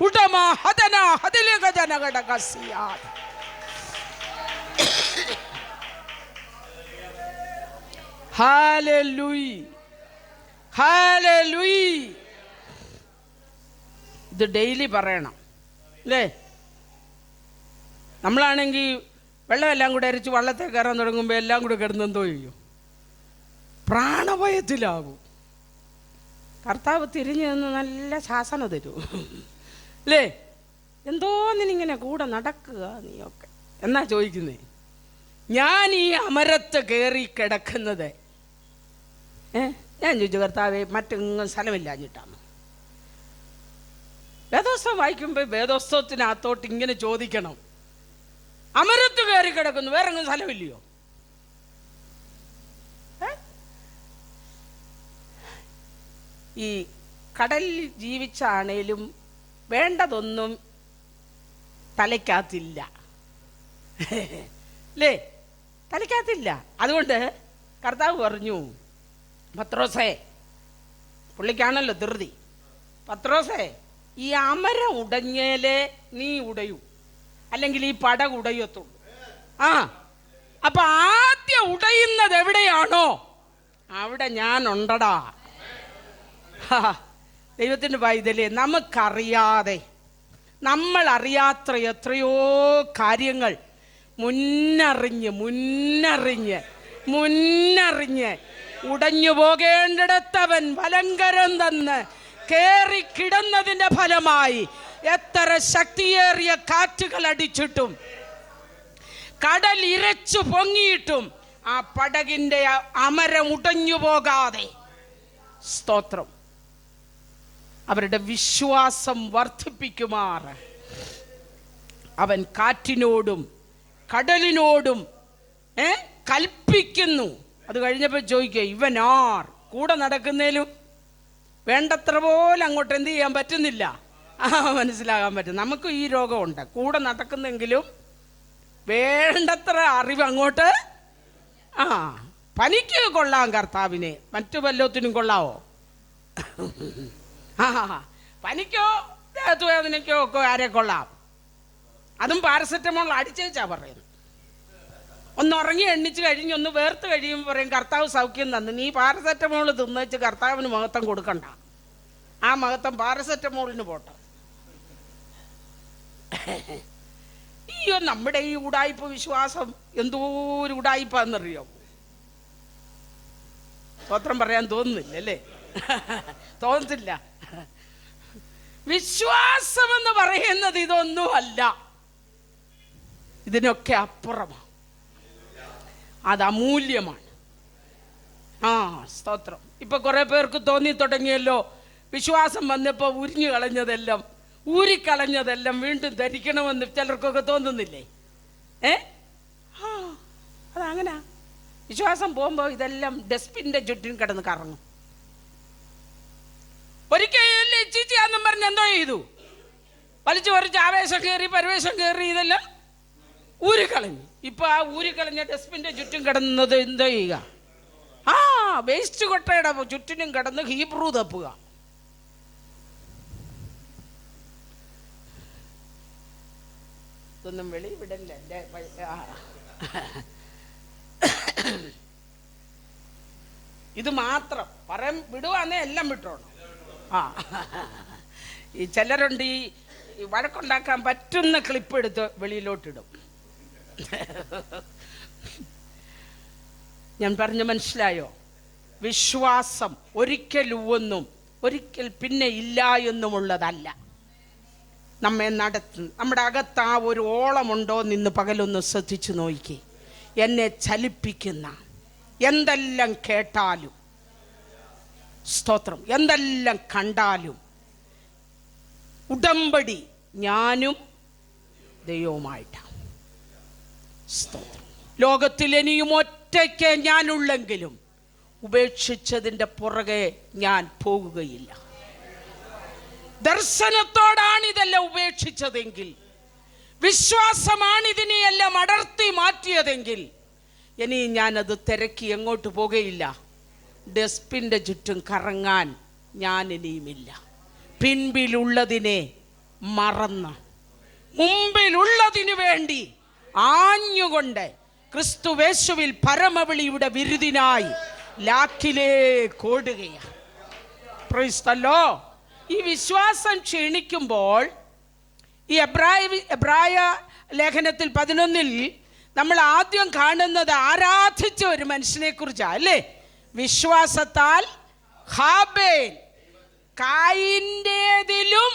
ഉടമ ഹതന ഹതിലകജനകടകസിയാ. ഹല്ലേലൂയ, ഹല്ലേലൂയ. ഇത് ഡെയിലി പറയണം അല്ലേ? നമ്മളാണെങ്കിൽ വെള്ളമെല്ലാം കൂടെ അരിച്ച് വള്ളത്തെ കയറാൻ തുടങ്ങുമ്പോൾ എല്ലാം കൂടെ കിടന്നെന്തോ ചെയ്യും, പ്രാണഭയത്തിലാകും. കർത്താവ് തിരിഞ്ഞു നിന്ന് നല്ല ശാസന തരൂ അല്ലേ? എന്തോന്നിനിങ്ങനെ കൂടെ നടക്കുക നീയൊക്കെ എന്നാ ചോദിക്കുന്നേ. ഞാൻ ഈ അമരത്ത് കയറി കിടക്കുന്നത് ഞാൻ ചോദിച്ചു, കർത്താവേ മറ്റെങ്ങും സ്ഥലമില്ലാഞ്ഞിട്ടാണ്. വേദോസ്തവം വായിക്കുമ്പോൾ വേദോസ്തവത്തിനകത്തോട്ട് ഇങ്ങനെ ചോദിക്കണം, അമരത്ത് കയറി കിടക്കുന്നു, വേറെ എങ്ങും സ്ഥലമില്ലയോ? ഈ കടലിൽ ജീവിച്ചാണേലും വേണ്ടതൊന്നും തലയ്ക്കകത്തില്ല അല്ലേ? തലയ്ക്കകത്തില്ല. അതുകൊണ്ട് കർത്താവ് പറഞ്ഞു, പത്രോസേ, പുള്ളിക്കാണല്ലോ ധൃതി, പത്രോസേ, ഈ അമരം ഉടഞ്ഞേലേ നീ ഉടയൂ, അല്ലെങ്കിൽ ഈ പടക് ഉടയത്തുള്ളൂ. അപ്പൊ ആദ്യം ഉടയുന്നത് എവിടെയാണോ അവിടെ ഞാൻ ഉണ്ടടാ. ദൈവത്തിൻ്റെ പൈതലേ, നമുക്കറിയാതെ നമ്മൾ അറിയാത്ത എത്രയോ കാര്യങ്ങൾ മുന്നറിഞ്ഞ് ഉടഞ്ഞു പോകേണ്ടിടത്തവൻ വലങ്കരം തന്ന് കേറി കിടന്നതിൻ്റെ ഫലമായി എത്ര ശക്തിയേറിയ കാറ്റുകൾ അടിച്ചിട്ടും കടൽ ഇരച്ചു പൊങ്ങിയിട്ടും ആ പടകിൻ്റെ അമരം ഉടഞ്ഞു പോകാതെ, സ്തോത്രം, അവരുടെ വിശ്വാസം വർദ്ധിപ്പിക്കുമാർ അവൻ കാറ്റിനോടും കടലിനോടും കൽപ്പിക്കുന്നു. അത് കഴിഞ്ഞപ്പോൾ ചോദിക്കുക, ഇവനാർ കൂടെ നടക്കുന്നതിലും വേണ്ടത്ര പോലെ അങ്ങോട്ട് എന്ത് ചെയ്യാൻ പറ്റുന്നില്ല, മനസ്സിലാകാൻ പറ്റും. നമുക്ക് ഈ രോഗമുണ്ട്, കൂടെ നടക്കുന്നെങ്കിലും വേണ്ടത്ര അറിവ് അങ്ങോട്ട്. പനിക്ക് കൊള്ളാം കർത്താവിനെ, മറ്റു വല്ലത്തിനും കൊള്ളാവോ? പനിക്കോ ദേഹത്ത് വേദനയ്ക്കോ ഒക്കെ ആരെ കൊള്ളാം. അതും പാരസെറ്റമോൾ അടിച്ചേച്ചാ പറയുന്നു. ഒന്ന് ഉറങ്ങി എണ്ണിച്ച് കഴിഞ്ഞ് ഒന്ന് വേർത്ത് കഴിയുമ്പോൾ പറയും കർത്താവ് സൗഖ്യം തന്നു. നീ പാരസെറ്റമോൾ തിന്നുവെച്ച് കർത്താവിന് മഹത്വം കൊടുക്കണ്ട, ആ മഹത്വം പാരസെറ്റമോളിന് പോട്ടെ. അയ്യോ, നമ്മുടെ ഈ ഉടായ്പ വിശ്വാസം എന്തോ ഒരു ഉടായ്പന്നറിയോ? സ്തോത്രം പറയാൻ തോന്നുന്നില്ല അല്ലേ? തോന്നത്തില്ല. വിശ്വാസം എന്ന് പറയുന്നത് ഇതൊന്നുമല്ല, ഇതിനൊക്കെ അപ്പുറമാണ്. അത് അമൂല്യമാണ്. സ്തോത്രം. ഇപ്പൊ കുറെ പേർക്ക് തോന്നി തുടങ്ങിയല്ലോ, വിശ്വാസം വന്നപ്പോൾ ഊരിക്കളഞ്ഞതെല്ലാം വീണ്ടും ധരിക്കണമെന്ന് ചിലർക്കൊക്കെ തോന്നുന്നില്ലേ? അതങ്ങനെ വിശ്വാസം പോകുമ്പോൾ ഇതെല്ലാം ഡസ്റ്റ്ബിന്റെ ചുറ്റും കിടന്ന് കറങ്ങും. ഒരിക്കലും ഇച്ചിച്ചാന്നും പറഞ്ഞ് എന്തോ ചെയ്തു, വലിച്ചു പറിച്ച് ആവേശം കയറി പരിവേഷം കയറി ഇതെല്ലാം ഊരിക്കളഞ്ഞു. ഇപ്പൊ ആ ഊരിക്കളഞ്ഞ ഡസ്റ്റ്ബിന്റെ ചുറ്റും കിടന്നത് എന്തോ ചെയ്യുക? വേസ്റ്റ് കൊട്ടയുടെ ചുറ്റിനും കിടന്ന് ഹീബ്രു തപ്പുക. ഇതൊന്നും വെളി വിടല്ലേ. ഇത് മാത്രം പറയാൻ വിടുവാന്നേ എല്ലാം വിട്ടോണം. ഈ ചിലരുണ്ട് ഈ വഴക്കുണ്ടാക്കാൻ പറ്റുന്ന ക്ലിപ്പ് എടുത്ത് വെളിയിലോട്ടിടും. ഞാൻ പറഞ്ഞ മനസ്സിലായോ? വിശ്വാസം ഒരിക്കൽ പിന്നെ ഇല്ല എന്നുമുള്ളതല്ല. നമ്മെ നടത്തും. നമ്മുടെ അകത്ത് ആ ഒരു ഓളമുണ്ടോ നിന്ന് പകലൊന്ന് ശ്രദ്ധിച്ചു നോക്കി. എന്നെ ചലിപ്പിക്കുന്ന എന്തെല്ലാം കേട്ടാലും, സ്തോത്രം, എന്തെല്ലാം കണ്ടാലും ഉടമ്പടി ഞാനും ദൈവവുമായിട്ടാണ്. സ്തോത്രം. ലോകത്തിൽ ഇനിയും ഒറ്റയ്ക്ക് ഞാനുള്ളെങ്കിലും ഉപേക്ഷിച്ചതിൻ്റെ പുറകെ ഞാൻ പോകുകയില്ല. ദർശനത്തോടാണ് ഇതെല്ലാം ഉപേക്ഷിച്ചതെങ്കിൽ, വിശ്വാസമാണ് ഇതിനെയെല്ലാം അടർത്തി മാറ്റിയതെങ്കിൽ, ഇനി ഞാനത് തിരക്കി എങ്ങോട്ട് പോകുകയില്ല. ഡസ്റ്റ്ബിൻ്റെ ചുറ്റും കറങ്ങാൻ ഞാൻ ഇനിയുമില്ല. പിൻപിലുള്ളതിനെ മറന്ന് മുമ്പിലുള്ളതിനു വേണ്ടി ആഞ്ഞുകൊണ്ട് ക്രിസ്തുവേശുവിൽ പരമവിളിയുടെ വിരുദിനായി ലാക്കിലേക്ക് ഓടുകയാണ്. Price the Lord. ഈ വിശ്വാസം ക്ഷീണിക്കുമ്പോൾ ഈ എബ്രായ ലേഖനത്തിൽ 11 നമ്മൾ ആദ്യം കാണുന്നത് ആരാധിച്ച ഒരു മനുഷ്യനെ കുറിച്ചാണ് അല്ലേ? വിശ്വാസത്താൽ ഹാബേൽ കായിൻ്റേതിലും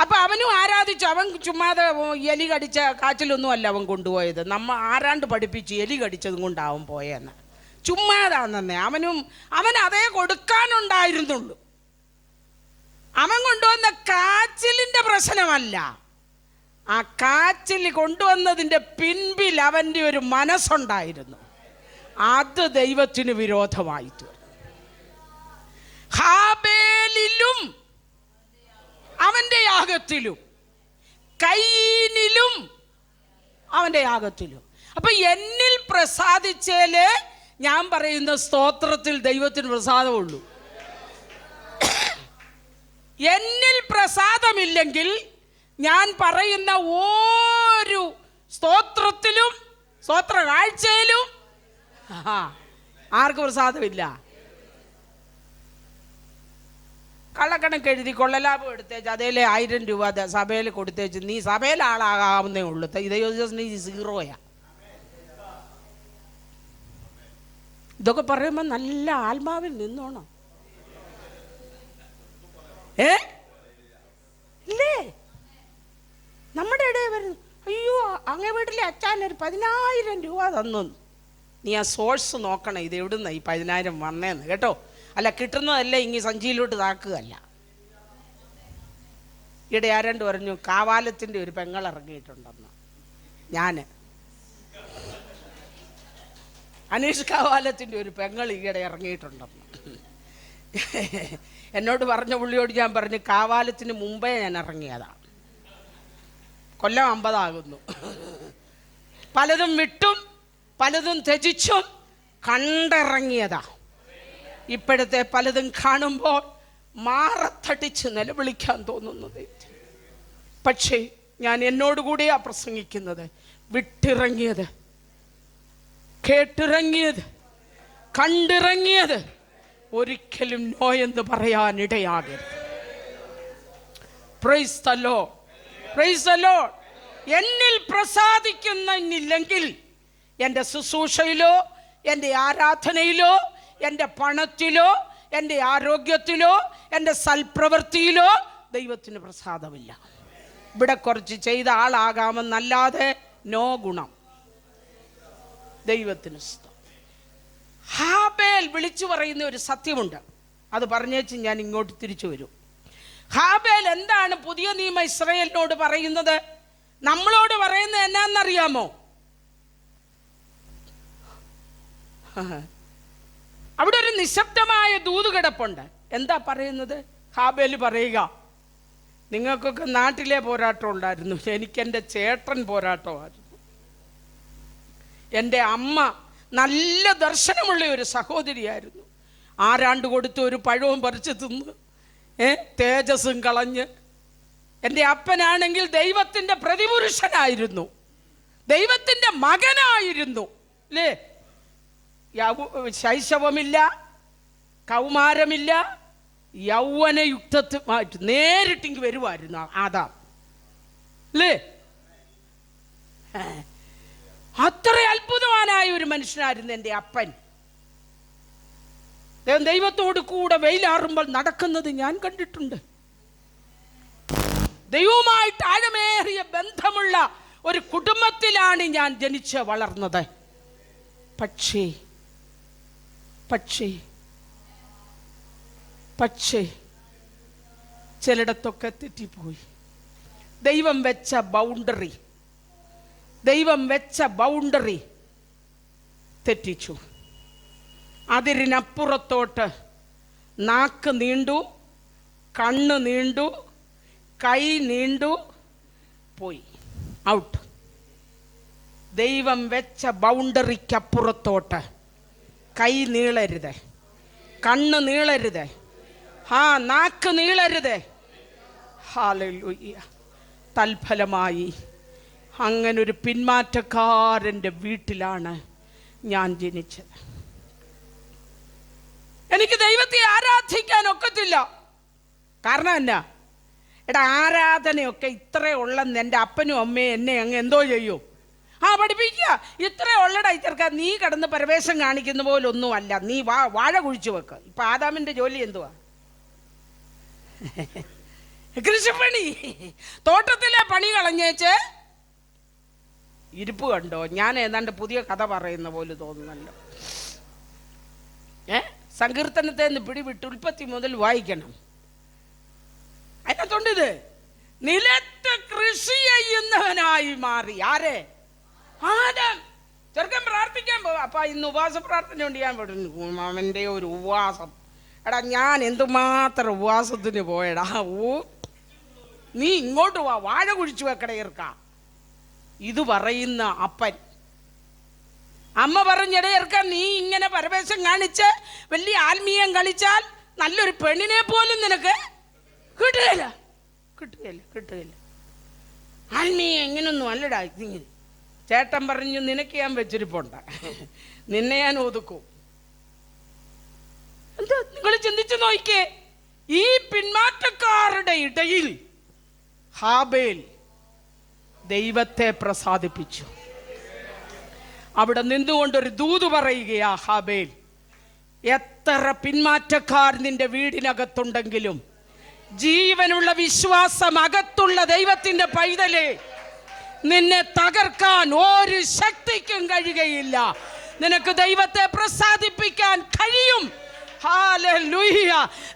അപ്പം അവനും ആരാധിച്ചു. അവൻ ചുമ്മാതെ എലി കടിച്ച കാച്ചിലൊന്നും അല്ല അവൻ കൊണ്ടുപോയത്. ആരാണ്ട് പഠിപ്പിച്ച് എലി കടിച്ചതും കൊണ്ടാവൻ പോയെന്ന്. ചുമ്മാതാന്നെ. അവൻ അതേ കൊടുക്കാനുണ്ടായിരുന്നുള്ളൂ. അവൻ കൊണ്ടുവന്ന കാച്ചിലിൻ്റെ പ്രശ്നമല്ല, ആ കാച്ചിൽ കൊണ്ടുവന്നതിൻ്റെ പിൻപിൽ അവൻ്റെ ഒരു മനസ്സുണ്ടായിരുന്നു. അത് ദൈവത്തിന് വിരോധമായി തീർന്നു. ഹാബേലിലും അവൻ്റെ യാഗത്തിലും കയീനിലും അവൻ്റെ യാഗത്തിലും. അപ്പൊ എന്നിൽ പ്രസാദിച്ചേല് ഞാൻ പറയുന്ന സ്തോത്രത്തിൽ ദൈവത്തിന് പ്രസാദമുള്ളൂ. എന്നിൽ പ്രസാദമില്ലെങ്കിൽ ഞാൻ പറയുന്ന ഒരു സ്തോത്രത്തിലും സ്തോത്ര കാഴ്ചയിലും ആർക്ക് പ്രസാദമില്ല. കള്ളക്കണക്ക് എഴുതി കൊള്ളലാഭം എടുത്തേച്ച് അതേലെ 1000 രൂപ സഭയിൽ കൊടുത്തേച്ച് നീ സഭയിൽ ആളാകാവുന്നേ ഉള്ളൂ. നീ 0യാ. ഇതൊക്കെ പറയുമ്പോൾ നല്ല ആത്മാവിൽ നിന്നോണം. ഇല്ലേ? നമ്മുടെ ഇടയിൽ വരുന്നു, അയ്യോ അങ്ങേ വീട്ടിലെ അച്ഛനൊരു 10,000 രൂപ തന്നു. നീ ആ സോഴ്സ് നോക്കണം, ഇത് എവിടുന്ന ഈ 10,000 വന്നേന്ന് കേട്ടോ. അല്ല കിട്ടുന്നതല്ലേ ഇങ്ങനെ സഞ്ചിയിലോട്ട് താക്കുകയല്ല. ഇവിടെ ആരാണ്ട് പറഞ്ഞു കാവാലത്തിൻ്റെ ഒരു പെങ്ങൾ ഇറങ്ങിയിട്ടുണ്ടെന്ന്. അനീഷ് കാവാലത്തിൻ്റെ ഒരു പെങ്ങൾ ഈയിടെ ഇറങ്ങിയിട്ടുണ്ടെന്ന് എന്നോട് പറഞ്ഞ പുള്ളിയോട് ഞാൻ പറഞ്ഞു കാവാലത്തിന് മുമ്പേ ഞാൻ ഇറങ്ങിയതാണ്. കൊല്ലം 50 ആകുന്നു. പലതും വിട്ടും പലതും ത്യജിച്ചും കണ്ടിറങ്ങിയതാ. ഇപ്പോഴത്തെ പലതും കാണുമ്പോൾ മാറത്തടിച്ച് നിലവിളിക്കാൻ തോന്നുന്നത്. പക്ഷേ ഞാൻ എന്നോടുകൂടിയാ പ്രസംഗിക്കുന്നത്. വിട്ടിറങ്ങിയത്, കേട്ടിറങ്ങിയത്, കണ്ടിറങ്ങിയത് ഒരിക്കലും നോ എന്ന് പറയാനിടയാകരുത്. Praise the lord, praise the lord. എന്നിൽ പ്രസാദിക്കുന്നില്ലെങ്കിൽ എൻ്റെ ശുശ്രൂഷയിലോ എൻ്റെ ആരാധനയിലോ എൻ്റെ പണത്തിലോ എൻ്റെ ആരോഗ്യത്തിലോ എൻ്റെ സൽപ്രവൃത്തിയിലോ ദൈവത്തിന് പ്രസാദമില്ല. ഇവിടെ കുറച്ച് ചെയ്ത ആളാകാമെന്നല്ലാതെ നോ ഗുണം. ദൈവത്തിന് ഹാബേൽ വിളിച്ചു പറയുന്ന ഒരു സത്യമുണ്ട്, അത് പറഞ്ഞേച്ച് ഞാൻ ഇങ്ങോട്ട് തിരിച്ചു വരും. ഹാബേൽ എന്താണ് പുതിയ നിയമ ഇസ്രായേലിനോട് പറയുന്നത്? നമ്മളോട് പറയുന്നത് എന്നാന്നറിയാമോ? അവിടെ ഒരു നിശബ്ദമായ ദൂത് കിടപ്പുണ്ട്. എന്താ പറയുന്നത്? ഹാബേൽ പറയുക, നിങ്ങൾക്കൊക്കെ നാട്ടിലെ പോരാട്ടം ഉണ്ടായിരുന്നു, എനിക്ക് എൻ്റെ ചേട്ടൻ പോരാട്ടമായിരുന്നു. എൻ്റെ അമ്മ നല്ല ദർശനമുള്ള ഒരു സഹോദരിയായിരുന്നു. ആരാണ്ട് കൊടുത്ത് ഒരു പഴവും പറിച്ച് തിന്ന് തേജസ്സും കളഞ്ഞ്. എൻ്റെ അപ്പനാണെങ്കിൽ ദൈവത്തിൻ്റെ പ്രതിപുരുഷനായിരുന്നു, ദൈവത്തിൻ്റെ മകനായിരുന്നു. അല്ലേ? ശൈശവമില്ല, കൗമാരമില്ല, യൗവനയുക്തമായിട്ട് നേരിട്ടിങ്ങ് വരുമായിരുന്നു ആദാം. അല്ലേ? അത്ര അത്ഭുതവാനായ ഒരു മനുഷ്യനായിരുന്നു എൻ്റെ അപ്പൻ. ദൈവത്തോട് കൂടെ വെയിലാറുമ്പോൾ നടക്കുന്നത് ഞാൻ കണ്ടിട്ടുണ്ട്. ദൈവവുമായിട്ട് ആഴമേറിയ ബന്ധമുള്ള ഒരു കുടുംബത്തിലാണ് ഞാൻ ജനിച്ച് വളർന്നത്. പക്ഷേ പക്ഷേ പക്ഷേ ചിലയിടത്തൊക്കെ തെറ്റിപ്പോയി. ദൈവം വെച്ച ബൗണ്ടറി തെറ്റിച്ചു. അതിരിനപ്പുറത്തോട്ട് നാക്ക് നീണ്ടു, കണ്ണ് നീണ്ടു, കൈ നീണ്ടു പോയി. ഔട്ട്. ദൈവം വെച്ച ബൗണ്ടറിക്കപ്പുറത്തോട്ട് കൈ നീളരുത്, കണ്ണ് നീളരുത്, നാക്ക് നീളരുത്. ഹല്ലേലൂയ. തൽഫലമായി അങ്ങനൊരു പിന്മാറ്റക്കാരൻ്റെ വീട്ടിലാണ് ഞാൻ ജനിച്ചത്. എനിക്ക് ദൈവത്തെ ആരാധിക്കാൻ ഒക്കത്തില്ല. കാരണം എന്നാ? ആരാധനയൊക്കെ ഇത്രയുള്ളെന്ന് എൻ്റെ അപ്പനും അമ്മയും എന്നെ അങ്ങ് എന്തോ ചെയ്യൂ? പഠിപ്പിക്കുക. ഇത്ര ഉള്ളടാ ഇത്തർക്ക, നീ കിടന്ന് പരവേശം കാണിക്കുന്ന പോലൊന്നുമല്ല. നീ വാഴ കുഴിച്ചു വെക്ക. ഇപ്പം ആദാമിൻ്റെ ജോലി എന്തുവാ? കൃഷിപ്പണി, തോട്ടത്തിലെ പണി കളഞ്ഞേച്ച് ഇരിപ്പ് കണ്ടോ? ഞാൻ ഏതാണ്ട് പുതിയ കഥ പറയുന്ന പോലെ തോന്നുന്നല്ലോ. സങ്കീർത്തനത്തെ നിന്ന് പിടിവിട്ട് ഉൽപ്പത്തി മുതൽ വായിക്കണം. അതിനകത്തുണ്ട് ഇത്, നിലത്ത് കൃഷി ചെയ്യുന്നവനായി മാറി. ആരെ? ആദം. ചെറുക്കൻ പ്രാർത്ഥിക്കാൻ പോവാ. അപ്പൊ ഇന്ന് ഉപവാസ പ്രാർത്ഥന ഉണ്ട്. ഞാൻ പറഞ്ഞു അവൻ്റെ ഒരു ഉപവാസം. എടാ ഞാൻ എന്തുമാത്രം ഉപവാസത്തിന് പോയടാ. നീ ഇങ്ങോട്ട് വാ, വാഴ കുഴിച്ചു വെക്കട ഇറക്ക. ഇത് പറയുന്ന അപ്പൻ. അമ്മ പറഞ്ഞിട ഇറക്കാൻ, നീ ഇങ്ങനെ പരവേശം കാണിച്ച് വലിയ ആത്മീയം കളിച്ചാൽ നല്ലൊരു പെണ്ണിനെ പോലും നിനക്ക് കിട്ടുകയില്ല, കിട്ടുകയില്ല, കിട്ടുകയില്ല. ആത്മീയം എങ്ങനൊന്നും അല്ലടാ. ഇങ്ങനെ ചേട്ടൻ പറഞ്ഞു, നിനക്ക് ഞാൻ വെച്ചിരിപ്പുണ്ട, നിന്നെ ഞാൻ ഒതുക്കും. എന്താ നിങ്ങൾ ചിന്തിച്ചു നോക്കിയേ, ഈ പിന്മാറ്റക്കാരുടെ ഇടയിൽ ഹാബേൽ ദൈവത്തെ പ്രസാദിപ്പിച്ചു. അവിടെ നിന്നുകൊണ്ടൊരു ദൂത് പറയുകയാ, ഹാബേൽ, എത്ര പിന്മാറ്റക്കാർ നിന്റെ വീടിനകത്തുണ്ടെങ്കിലും ജീവനുള്ള വിശ്വാസം അകത്തുള്ള ദൈവത്തിന്റെ പൈതലേ, നിന്നെ തകർക്കാൻ ഒരു ശക്തിക്കും കഴിയുകയില്ല. നിനക്ക് ദൈവത്തെ പ്രസാദിപ്പിക്കാൻ കഴിയും. ഹല്ലേലൂയ.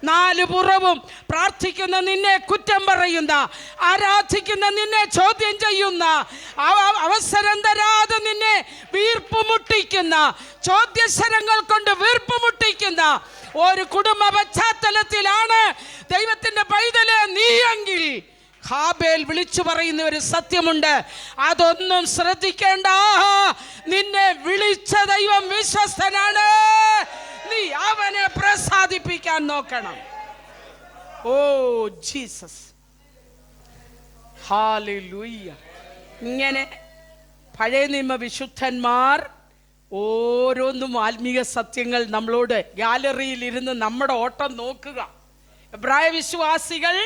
നാല് പുറവും പ്രാർത്ഥിക്കുന്ന നിന്നെ കുറ്റം പറയുന്ന, ആരാധിക്കുന്ന നിന്നെ ചോദ്യം ചെയ്യുന്ന, അവസരം തരാതെ നിന്നെ വീർപ്പുമുട്ടിക്കുന്ന, ചോദ്യശരങ്ങൾ കൊണ്ട് വീർപ്പുമുട്ടിക്കുന്ന ഒരു കുടുംബ പശ്ചാത്തലത്തിലാണ് ദൈവത്തിന്റെ പൈതലെ നീയെങ്കിൽ ഹാബേൽ വിളിച്ചു പറയുന്ന ഒരു സത്യമുണ്ട്. അതൊന്നും ശ്രദ്ധിക്കേണ്ട. നിന്നെ വിളിച്ച ദൈവം വിശ്വസ്തനാണ്. നീ അവനെ പ്രസാദിപ്പിക്കാൻ നോക്കണം. Oh Jesus, hallelujah. ഇങ്ങനെ പഴയ നിയമ വിശുദ്ധന്മാർ ഓരോന്നും ആത്മീയ സത്യങ്ങൾ നമ്മളോട് ഗാലറിയിൽ ഇരുന്ന് നമ്മുടെ ഓട്ടം നോക്കുക. എബ്രായ വിശ്വാസികൾ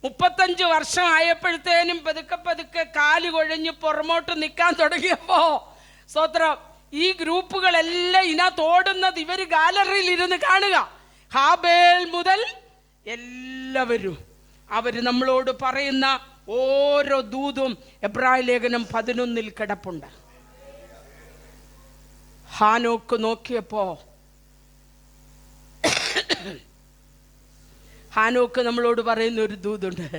35 വർഷം ആയപ്പോഴത്തേനും പതുക്കെ പതുക്കെ കാല് കൊഴഞ്ഞ് പുറമോട്ട് നിൽക്കാൻ തുടങ്ങിയപ്പോ, സ്തോത്രം, ഈ ഗ്രൂപ്പുകളെല്ലാം ഇതിനകത്ത് ഓടുന്നത് ഇവർ ഗാലറിയിൽ ഇരുന്ന് കാണുക. ഹാബേൽ മുതൽ എല്ലാവരും അവര് നമ്മളോട് പറയുന്ന ഓരോ ദൂതും എബ്രായ ലേഖനം 11 കിടപ്പുണ്ട്. ഹാനോക്ക് നോക്കിയപ്പോ, ഹാനോക്ക് നമ്മളോട് പറയുന്ന ഒരു ദൂതുണ്ട്.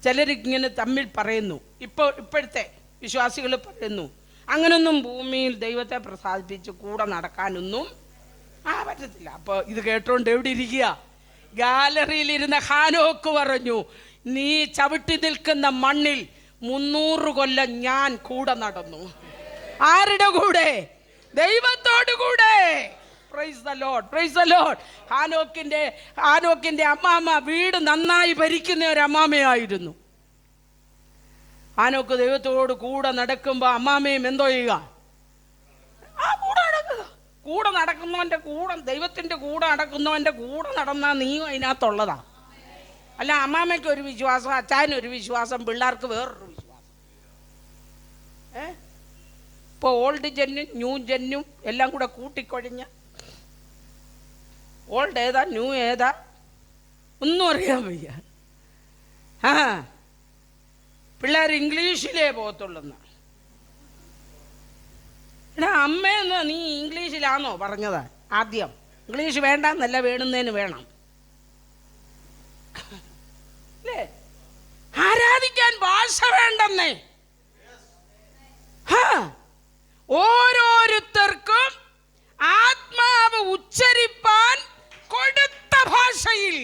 ചിലരിങ്ങനെ തമ്മിൽ പറയുന്നു, ഇപ്പോഴത്തെ വിശ്വാസികൾ പറയുന്നു, അങ്ങനൊന്നും ഭൂമിയിൽ ദൈവത്തെ പ്രസാദിപ്പിച്ച് കൂടെ നടക്കാനൊന്നും പറ്റത്തില്ല. അപ്പോൾ ഇത് കേട്ടോണ്ട് എവിടെ ഇരിക്കുക? ഗാലറിയിലിരുന്ന ഹാനോക്ക് പറഞ്ഞു, നീ ചവിട്ടി നിൽക്കുന്ന മണ്ണിൽ 300 കൊല്ലം ഞാൻ കൂടെ നടന്നു. ആരുടെ കൂടെ? ദൈവത്തോട് കൂടെ. Praise the lord, praise the lord. ഹാനോക്കിന്റെ അമ്മാമ്മ വീട് നന്നായി ഭരിക്കുന്ന ഒരു അമ്മാമ്മയായിരുന്നു. ഹാനോക്ക് ദൈവത്തോട് കൂടെ നടക്കുമ്പോൾ അമ്മാമ്മയും എന്തോ ചെയ്യുക? കൂടെ നടക്കുക. കൂടെ നടക്കുന്നവന്റെ കൂടെ, ദൈവത്തിന്റെ കൂടെ നടക്കുന്നവന്റെ കൂടെ നടന്നാൽ നീയും അതിനകത്തുള്ളതാ. അല്ല, അമ്മാമ്മയ്ക്ക് ഒരു വിശ്വാസം, അച്ചാനൊരു വിശ്വാസം, പിള്ളേർക്ക് വേറൊരു വിശ്വാസം. ഇപ്പോൾ ഓൾഡ് ജെന്നും ന്യൂ ജെന്നും എല്ലാം കൂടെ കൂട്ടിക്കൊഴിഞ്ഞ, ഓൾഡ് ഏതാ ന്യൂ ഏതാ ഒന്നും അറിയാൻ വയ്യ. പിള്ളേർ ഇംഗ്ലീഷിലേ പോകത്തുള്ളൂ. എടാ അമ്മയെന്ന് നീ ഇംഗ്ലീഷിലാണോ പറഞ്ഞത്? ആദ്യം ഇംഗ്ലീഷ് വേണ്ടെന്നല്ല, വേണമെന്നതിന് വേണം അല്ലേ? ആരാധിക്കാൻ ഭാഷ വേണ്ടെന്നേ. ഓരോരുത്തർക്കും ആത്മാവ് ഉച്ചരിപ്പാൻ കൊടുത്ത ഭാഷയിൽ.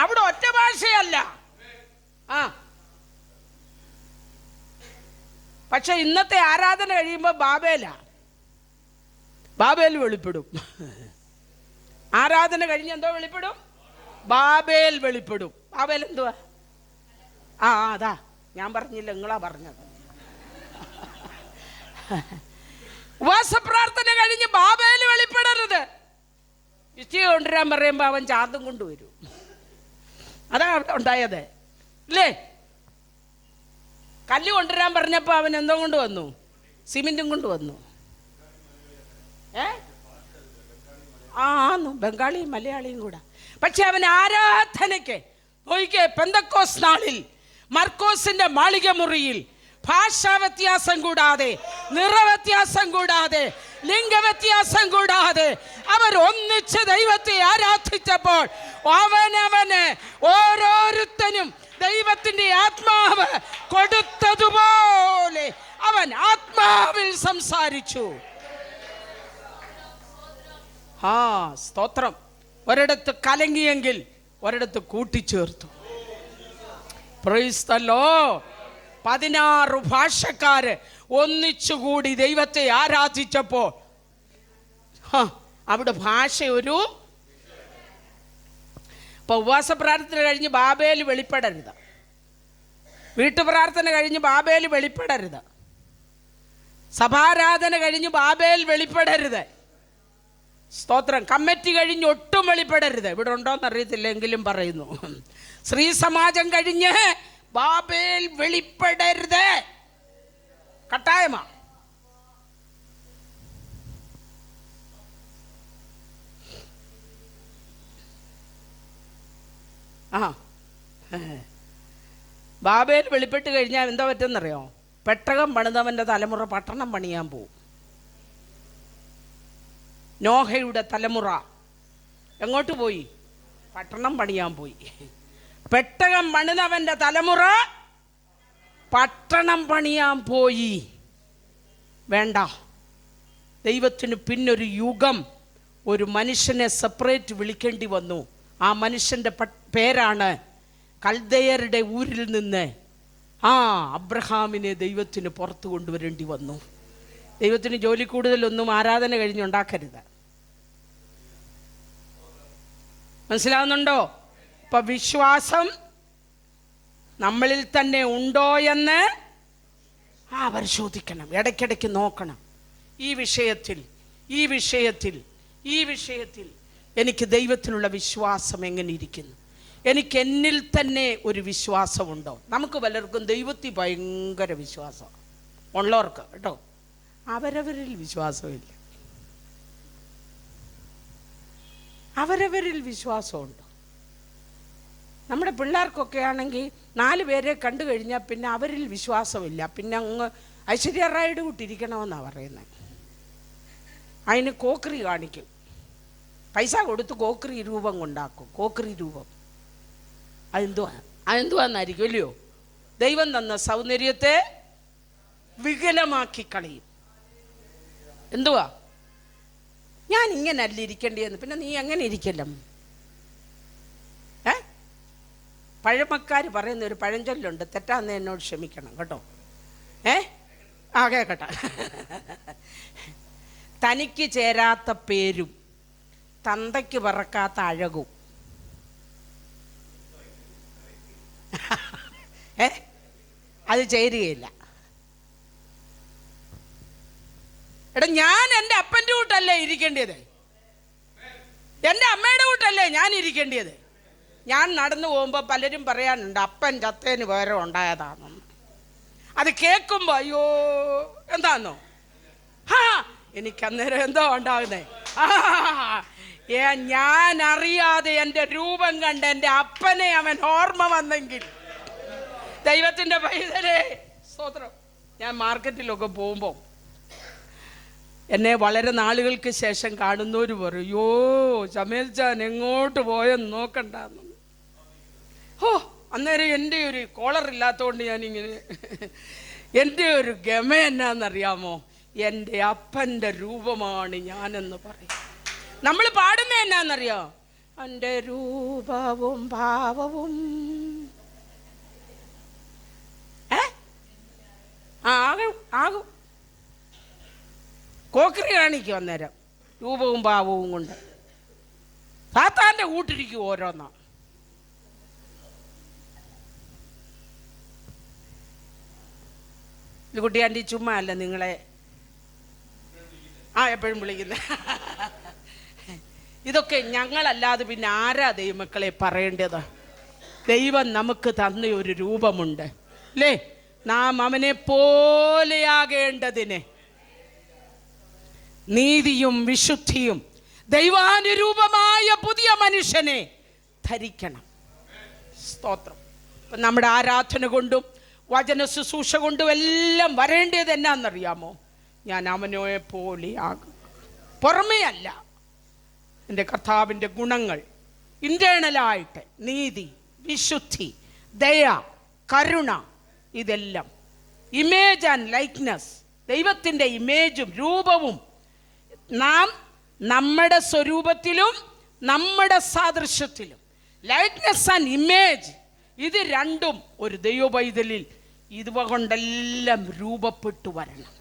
അവിടെ ഒറ്റ ഭാഷയല്ല. പക്ഷെ ഇന്നത്തെ ആരാധന കഴിയുമ്പോൾ ബാബേൽ വെളിപ്പെടും. ആരാധന കഴിഞ്ഞ് എന്തോ വെളിപ്പെടും? ബാബേൽ വെളിപ്പെടും. ബാബേൽ എന്തുവാ? അതാ ഞാൻ പറഞ്ഞില്ല, നിങ്ങളാ പറഞ്ഞത്. ഉപവാസപ്രാർത്ഥന കഴിഞ്ഞ് ബാബേൽ വെളിപ്പെടരുത്. ഇഷ്ടിക കൊണ്ടുവരാൻ പറയുമ്പോൾ അവൻ ചാന്തും കൊണ്ടുവരും. അതാ അവിടെ ഉണ്ടായത് അല്ലേ? കല്ല് കൊണ്ടുവരാൻ പറഞ്ഞപ്പോൾ അവൻ എന്തോ കൊണ്ടുവന്നു? സിമെന്റും കൊണ്ടുവന്നു. ബംഗാളിയും മലയാളിയും കൂടെ. പക്ഷെ അവൻ ആരാധനയ്ക്ക് നോക്കിക്കേ, പെന്തക്കോസ് നാളിൽ മർക്കോസിന്റെ മാളിക മുറിയിൽ ഭാഷാ വ്യത്യാസം കൂടാതെ, നിറവ്യത്യാസം കൂടാതെ, ലിംഗവ്യത്യാസം കൂടാതെ അവർ ഒന്നിച്ച് ദൈവത്തെ ആരാധിച്ചപ്പോൾ അവനവന് ഓരോരുത്തനും ദൈവത്തിന്റെ ആത്മാവ് കൊടുത്തതുപോലെ അവൻ ആത്മാവിൽ സംസാരിച്ചു. സ്തോത്രം. ഒരിടത്ത് കലങ്ങിയെങ്കിൽ ഒരിടത്ത് കൂട്ടിച്ചേർത്തു. Price the Lord. 16 ഭാഷക്കാര് ഒന്നിച്ചുകൂടി ദൈവത്തെ ആരാധിച്ചപ്പോൾ അവിടെ ഭാഷ ഒരു ഉപവാസ പ്രാർത്ഥന കഴിഞ്ഞ് ബാബേൽ വെളിപ്പെടരുത്, വീട്ടുപ്രാർത്ഥന കഴിഞ്ഞ് ബാബേൽ വെളിപ്പെടരുത്, സഭാരാധന കഴിഞ്ഞ് ബാബേൽ വെളിപ്പെടരുത്. സ്തോത്രം. കമ്മിറ്റി കഴിഞ്ഞ് ഒട്ടും വെളിപ്പെടരുത്. ഇവിടെ ഉണ്ടോന്ന് അറിയത്തില്ലെങ്കിലും പറയുന്നു. സ്ത്രീ സമാജം കഴിഞ്ഞ് ബാബേൽ വെളിപ്പെടരുത്. കട്ടായമാ. ബാബേൽ വെളിപ്പെട്ട് കഴിഞ്ഞാൽ എന്താ പറ്റുമെന്നറിയോ? പെട്ടകം പണിതവൻ്റെ തലമുറ പട്ടണം പണിയാൻ പോവും. നോഹയുടെ തലമുറ എങ്ങോട്ട് പോയി? പട്ടണം പണിയാൻ പോയി. പെട്ടകം പണിതവൻ്റെ തലമുറ പട്ടണം പണിയാൻ പോയി. വേണ്ട. ദൈവത്തിന് പിന്നൊരു യുഗം ഒരു മനുഷ്യനെ സെപ്പറേറ്റ് വിളിക്കേണ്ടി വന്നു. ആ മനുഷ്യൻ്റെ പേരാണ് കൽദയരുടെ ഊരിൽ നിന്ന് അബ്രഹാമിനെ ദൈവത്തിന് പുറത്തു കൊണ്ടുവരേണ്ടി വന്നു. ദൈവത്തിന് ജോലി കൂടുതലൊന്നും ആരാധന കഴിഞ്ഞുണ്ടാക്കരുത്. മനസ്സിലാവുന്നുണ്ടോ? ഇപ്പൊ വിശ്വാസം നമ്മളിൽ തന്നെ ഉണ്ടോ എന്ന് പരിശോധിക്കണം, ഇടയ്ക്കിടയ്ക്ക് നോക്കണം. ഈ വിഷയത്തിൽ എനിക്ക് ദൈവത്തിനുള്ള വിശ്വാസം എങ്ങനെ ഇരിക്കുന്നു? എനിക്ക് എന്നിൽ തന്നെ ഒരു വിശ്വാസമുണ്ടോ? നമുക്ക് പലർക്കും ദൈവത്തിൽ ഭയങ്കര വിശ്വാസം ഉള്ളവർക്ക് കേട്ടോ, അവരവരിൽ വിശ്വാസമില്ല. അവരവരിൽ വിശ്വാസമുണ്ട്. നമ്മുടെ പിള്ളേർക്കൊക്കെ ആണെങ്കിൽ 4 പേരെ കണ്ടു കഴിഞ്ഞാൽ പിന്നെ അവരിൽ വിശ്വാസമില്ല. പിന്നെ അങ്ങ് ഐശ്വര്യ റായിയുടെ കൂട്ടിരിക്കണമെന്നാണ് പറയുന്നത്. അതിന് കോക്കറി കാണിക്കും, പൈസ കൊടുത്ത് കോക്കറി രൂപം കൊണ്ടാക്കും. കോക്കറി രൂപം അതെന്തുവാന്നായിരിക്കും അല്ലയോ? ദൈവം തന്ന സൗന്ദര്യത്തെ വികലമാക്കി കളയും. എന്തുവാ? ഞാൻ ഇങ്ങനല്ല ഇരിക്കേണ്ടിയെന്ന്. പിന്നെ നീ എങ്ങനെ ഇരിക്കല്ലോ? പഴമക്കാർ പറയുന്ന ഒരു പഴഞ്ചൊല്ലുണ്ട്, തെറ്റാന്ന് എന്നോട് ക്ഷമിക്കണം കേട്ടോ. കേക്കട്ടെ. തനിക്ക് ചേരാത്ത പേരും തന്തയ്ക്ക് പറക്കാത്ത അഴകും. അത് ചേരുകയില്ല. എടാ, ഞാൻ എൻ്റെ അപ്പൻ്റെ കൂട്ടല്ലേ ഇരിക്കേണ്ടത്, എൻ്റെ അമ്മയുടെ കൂട്ടല്ലേ ഞാൻ ഇരിക്കേണ്ടത്. ഞാൻ നടന്നു പോകുമ്പോൾ പലരും പറയാനുണ്ട് അപ്പൻ ചത്തേന് വേറെ ഉണ്ടായതാണെന്ന്. അത് കേൾക്കുമ്പോൾ അയ്യോ എന്താന്നോ, എനിക്കന്നേരം എന്തോ ഉണ്ടാകുന്നേ. ഞാൻ അറിയാതെ എൻ്റെ രൂപം കണ്ട് എൻ്റെ അപ്പനെ അവൻ ഓർമ്മ വന്നെങ്കിൽ, ദൈവത്തിൻ്റെ പൈതലേ സ്തോത്രം. ഞാൻ മാർക്കറ്റിലൊക്കെ പോകുമ്പോൾ എന്നെ വളരെ നാളുകൾക്ക് ശേഷം കാണുന്നവർ പറയും, യോ ചമേൽച്ചാൻ എങ്ങോട്ട് പോയെന്ന് നോക്കണ്ടെന്ന്. അന്നേരം എൻ്റെ ഒരു കോളറില്ലാത്തതുകൊണ്ട് ഞാനിങ്ങനെ, എൻ്റെ ഒരു ഗമ എന്നാന്നറിയാമോ? എൻ്റെ അപ്പൻ്റെ രൂപമാണ് ഞാനെന്ന് പറയും. നമ്മൾ പാടുന്ന എന്നാന്നറിയോ? എൻ്റെ രൂപവും ഭാവവും ആകും. കോക്കറി കാണിക്കും അന്നേരം രൂപവും ഭാവവും കൊണ്ട്. സാത്താൻ്റെ കൂട്ടിരിക്കും ഓരോന്നാ. ഇത് കുട്ടിയാൻ്റെ ചുമ്മാ അല്ല നിങ്ങളെ എപ്പോഴും വിളിക്കുന്നത്. ഇതൊക്കെ ഞങ്ങളല്ലാതെ പിന്നെ ആരാ ദൈവമക്കളെ പറയേണ്ടത്? ദൈവം നമുക്ക് തന്ന ഒരു രൂപമുണ്ട് അല്ലേ? നാം അവനെ പോലെയാകേണ്ടതിന് നീതിയും വിശുദ്ധിയും ദൈവാനുരൂപമായ പുതിയ മനുഷ്യനെ ധരിക്കണം. സ്തോത്രം. ഇപ്പം നമ്മുടെ ആരാധന കൊണ്ടും വചന ശുശ്രൂഷ കൊണ്ടും എല്ലാം വരേണ്ടത് എന്നാണെന്നറിയാമോ? ഞാൻ അവനെ പോലെയാകും. പുറമേ അല്ല. എൻ്റെ കർത്താവിൻ്റെ ഗുണങ്ങൾ ഇൻറ്റേണലായിട്ട് നീതി, വിശുദ്ധി, ദയ, കരുണ, ഇതെല്ലാം ഇമേജ് ആൻഡ് ലൈക്ക്നെസ്, ദൈവത്തിൻ്റെ ഇമേജും രൂപവും നാം നമ്മുടെ സ്വരൂപത്തിലും നമ്മുടെ സാദൃശ്യത്തിലും, ലൈക്ക്നെസ് ആൻഡ് ഇമേജ്, ഇത് രണ്ടും ഒരു ദൈവപൈതലിൽ ഇതുകൊണ്ടെല്ലാം രൂപപ്പെട്ടു വരണം.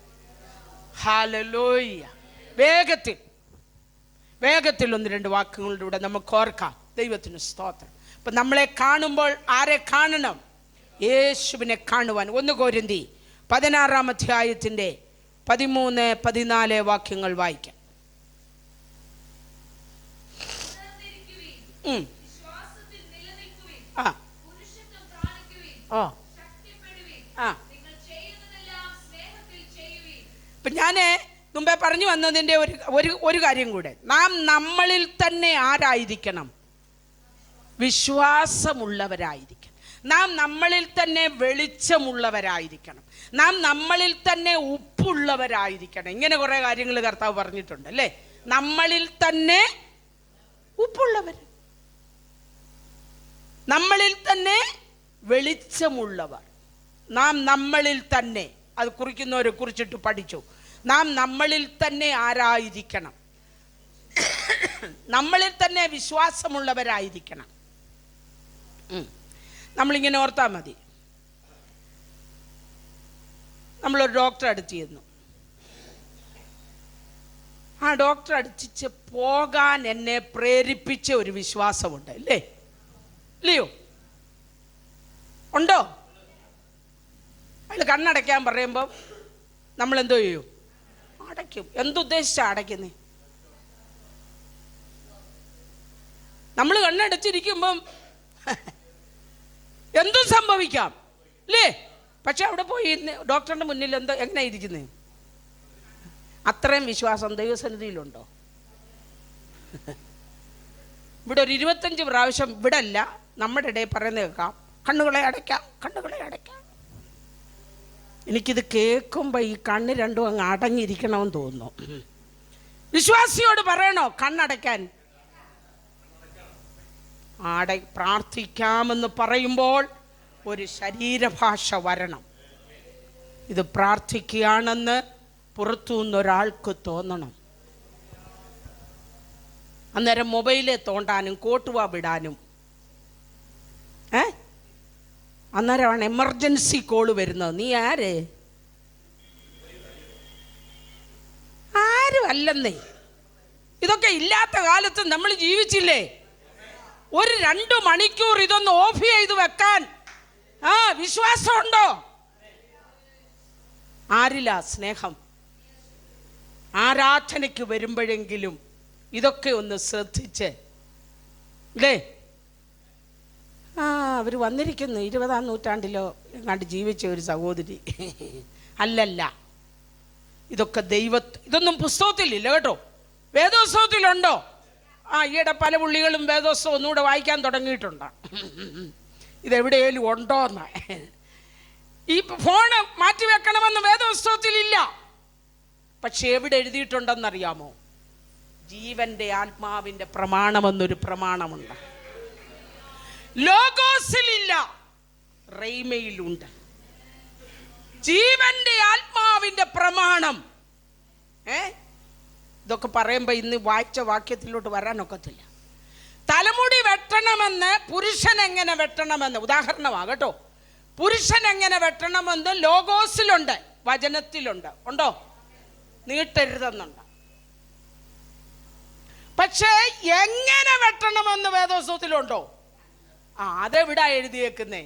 ഹല്ലേലൂയ. വേഗത്തിൽ ഒന്ന് രണ്ട് വാക്കുകളിലൂടെ നമുക്ക് ഓർക്കാം. ദൈവത്തിന് സ്തോത്രം. അപ്പം നമ്മളെ കാണുമ്പോൾ ആരെ കാണണം? യേശുവിനെ കാണുവാൻ. 1 കൊരിന്ത്യർ 16 അധ്യായത്തിൻ്റെ 13-14 വാക്യങ്ങൾ വായിക്കാം. ഇപ്പം ഞാൻ മുമ്പേ പറഞ്ഞു വന്നതിൻ്റെ ഒരു കാര്യം കൂടെ. നാം നമ്മളിൽ തന്നെ ആരായിരിക്കണം? വിശ്വാസമുള്ളവരായിരിക്കണം. നാം നമ്മളിൽ തന്നെ വെളിച്ചമുള്ളവരായിരിക്കണം. നാം നമ്മളിൽ തന്നെ ഉപ്പുള്ളവരായിരിക്കണം. ഇങ്ങനെ കുറേ കാര്യങ്ങൾ കർത്താവ് പറഞ്ഞിട്ടുണ്ട് അല്ലേ? നമ്മളിൽ തന്നെ ഉപ്പുള്ളവർ, നമ്മളിൽ തന്നെ വെളിച്ചമുള്ളവർ. നാം നമ്മളിൽ തന്നെ, അത് കുറിക്കുന്നവരെ കുറിച്ചിട്ട് പഠിച്ചു. നാം നമ്മളിൽ തന്നെ ആരായിരിക്കണം? നമ്മളിൽ തന്നെ വിശ്വാസമുള്ളവരായിരിക്കണം. നമ്മളിങ്ങനെ ഓർത്താൽ മതി. നമ്മളൊരു ഡോക്ടറെ അടുത്ത് ചെന്നു. ആ ഡോക്ടറെ അടുത്ത് പോകാൻ എന്നെ പ്രേരിപ്പിച്ച ഒരു വിശ്വാസമുണ്ട് അല്ലേ? ഇല്ലയോ? ഉണ്ടോ? അതിൽ കണ്ണടയ്ക്കാൻ പറയുമ്പോൾ നമ്മളെന്തോ ചെയ്യും? അടയ്ക്കും. എന്തുദ്ദേശിച്ചാണ് അടയ്ക്കുന്നേ? നമ്മൾ കണ്ണടച്ചിരിക്കുമ്പം എന്തും സംഭവിക്കാം അല്ലേ? പക്ഷെ അവിടെ പോയി ഡോക്ടറിന്റെ മുന്നിൽ എങ്ങനെ ഇരിക്കുന്നേ? അത്രയും വിശ്വാസം ദൈവസന്നിധിയിലുണ്ടോ? ഇവിടെ ഒരു 25 പ്രാവശ്യം ഇവിടെ അല്ല, നമ്മുടെ ഇടയിൽ പറയുന്നത് കേൾക്കാം, കണ്ണുകളെ അടയ്ക്കാം, കണ്ണുകളെ അടയ്ക്കാം. എനിക്കിത് കേൾക്കുമ്പോൾ ഈ കണ്ണ് രണ്ടും അങ്ങ് അടങ്ങിയിരിക്കണമെന്ന് തോന്നുന്നു. വിശ്വാസിയോട് പറയണോ കണ്ണടയ്ക്കാൻ? പ്രാർത്ഥിക്കാമെന്ന് പറയുമ്പോൾ ഒരു ശരീരഭാഷ വരണം. ഇത് പ്രാർത്ഥിക്കുകയാണെന്ന് പുറത്തുനിന്നൊരാൾക്ക് തോന്നണം. അന്നേരം മൊബൈലെ തോണ്ടാനും കോട്ടുവാ വിടാനും അന്നേരമാണ് എമർജൻസി കോള് വരുന്നത്. നീ ആരും അല്ലെന്നേ. ഇതൊക്കെ ഇല്ലാത്ത കാലത്ത് നമ്മൾ ജീവിച്ചില്ലേ? ഒരു 2 മണിക്കൂർ ഇതൊന്ന് ഓഫ് ചെയ്ത് വെക്കാൻ വിശ്വാസമുണ്ടോ? ആരിലാ സ്നേഹം? ആരാധനയ്ക്ക് വരുമ്പോഴെങ്കിലും ഇതൊക്കെ ഒന്ന് ശ്രദ്ധിച്ച് അല്ലേ? അവർ വന്നിരിക്കുന്നു 20-ാം നൂറ്റാണ്ടിലോ എങ്ങാണ്ട് ജീവിച്ച ഒരു സഹോദരി. അല്ലല്ല, ഇതൊക്കെ ഇതൊന്നും പുസ്തകത്തിലില്ല കേട്ടോ. വേദോത്സവത്തിലുണ്ടോ? ഈയിടെ പല പുള്ളികളും വേദോത്സവം ഒന്നുകൂടെ വായിക്കാൻ തുടങ്ങിയിട്ടുണ്ട്. ഇതെവിടെയെങ്കിലും ഉണ്ടോന്ന്. ഈ ഫോണ് മാറ്റിവെക്കണമെന്ന് വേദോത്സവത്തിലില്ല. പക്ഷെ എവിടെ എഴുതിയിട്ടുണ്ടെന്നറിയാമോ? ജീവന്റെ ആത്മാവിന്റെ പ്രമാണമെന്നൊരു പ്രമാണമുണ്ട്. ലോഗോസിലില്ല, റൈമയിലുണ്ട്. ജീവന്റെ ആത്മാവിന്റെ പ്രമാണം. ഇതൊക്കെ പറയുമ്പോൾ ഇന്ന് വായിച്ച വാക്യത്തിലോട്ട് വരാനൊക്കത്തില്ല. തലമുടി വെട്ടണമെന്ന്, പുരുഷൻ എങ്ങനെ വെട്ടണമെന്ന് ഉദാഹരണമാകട്ടോ. പുരുഷൻ എങ്ങനെ വെട്ടണമെന്ന് ലോഗോസിലുണ്ട്, വചനത്തിലുണ്ട്. ഉണ്ടോ? നീട്ടരുതെന്നുണ്ട്. പക്ഷേ എങ്ങനെ വെട്ടണമെന്ന് വേദോത്സവത്തിലുണ്ടോ? അതെവിടാ എഴുതിയേക്കുന്നേ?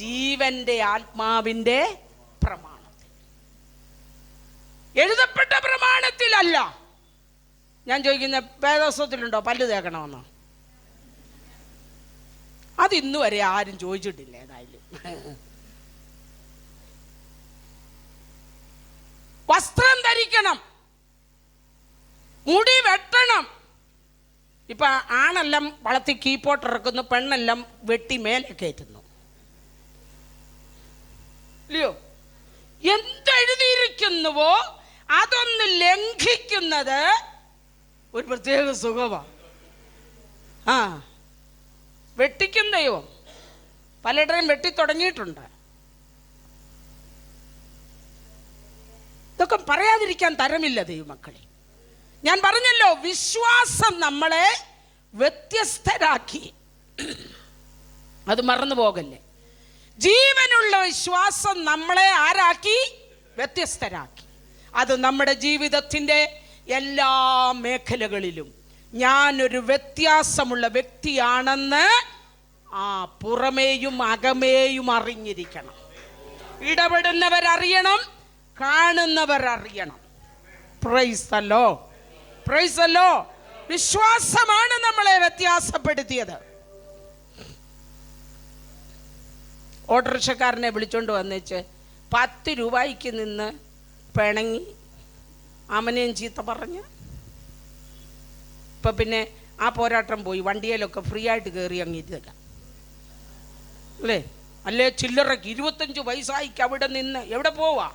ജീവന്റെ ആത്മാവിന്റെ പ്രമാണത്തിൽ, എഴുതപ്പെട്ട പ്രമാണത്തിലല്ല. ഞാൻ ചോദിക്കുന്ന വേദോത്സവത്തിലുണ്ടോ പല്ല് തേക്കണമെന്നോ? അതിന്നു വരെ ആരും ചോദിച്ചിട്ടില്ല. ഏതായാലും വസ്ത്രം ധരിക്കണം, മുടി വെട്ടണം, ഇപ്പൊ ആണെല്ലാം വളർത്തി കീപ്പോട്ട് ഇറക്കുന്നു, പെണ്ണെല്ലാം വെട്ടി മേലെ കയറ്റുന്നു. ഇല്ലയോ? എന്തെഴുതിയിരിക്കുന്നുവോ അതൊന്ന് ലംഘിക്കുന്നത് ഒരു പ്രത്യേക സുഖമാണ്. വെട്ടിക്കും ദൈവം. പലരുടെയും വെട്ടി തുടങ്ങിയിട്ടുണ്ട്. ഇതൊക്കെ പറയാതിരിക്കാൻ തരമില്ല ദൈവമക്കളെ. ഞാൻ പറഞ്ഞല്ലോ, വിശ്വാസം നമ്മളെ വ്യത്യസ്തരാക്കി. അത് മറന്നു പോകല്ലേ. ജീവനുള്ള വിശ്വാസം നമ്മളെ ആരാക്കി? വ്യത്യസ്തരാക്കി. അത് നമ്മുടെ ജീവിതത്തിൻ്റെ എല്ലാ മേഖലകളിലും ഞാനൊരു വ്യത്യാസമുള്ള വ്യക്തിയാണെന്ന് പുറമേയും അകമേയും അറിഞ്ഞിരിക്കണം. ഇടപെടുന്നവരറിയണം, കാണുന്നവരറിയണം. Praise the lord, praise the lord. വിശ്വാസമാണ് നമ്മളെ വ്യത്യാസപ്പെടുത്തിയത്. ഓട്ടോറിക്ഷക്കാരനെ വിളിച്ചോണ്ട് വന്നേച്ച് 10 രൂപയ്ക്ക് നിന്ന് പിണങ്ങി അമനെയും ചീത്ത പറഞ്ഞ് ഇപ്പം പിന്നെ ആ പോരാട്ടം പോയി. വണ്ടിയിലൊക്കെ ഫ്രീ ആയിട്ട് കയറി അങ്ങിരിക്ക അല്ലേ? അല്ലേ ചില്ലറയ്ക്ക് 25 പൈസയ്ക്ക് അവിടെ നിന്ന് എവിടെ പോവാ?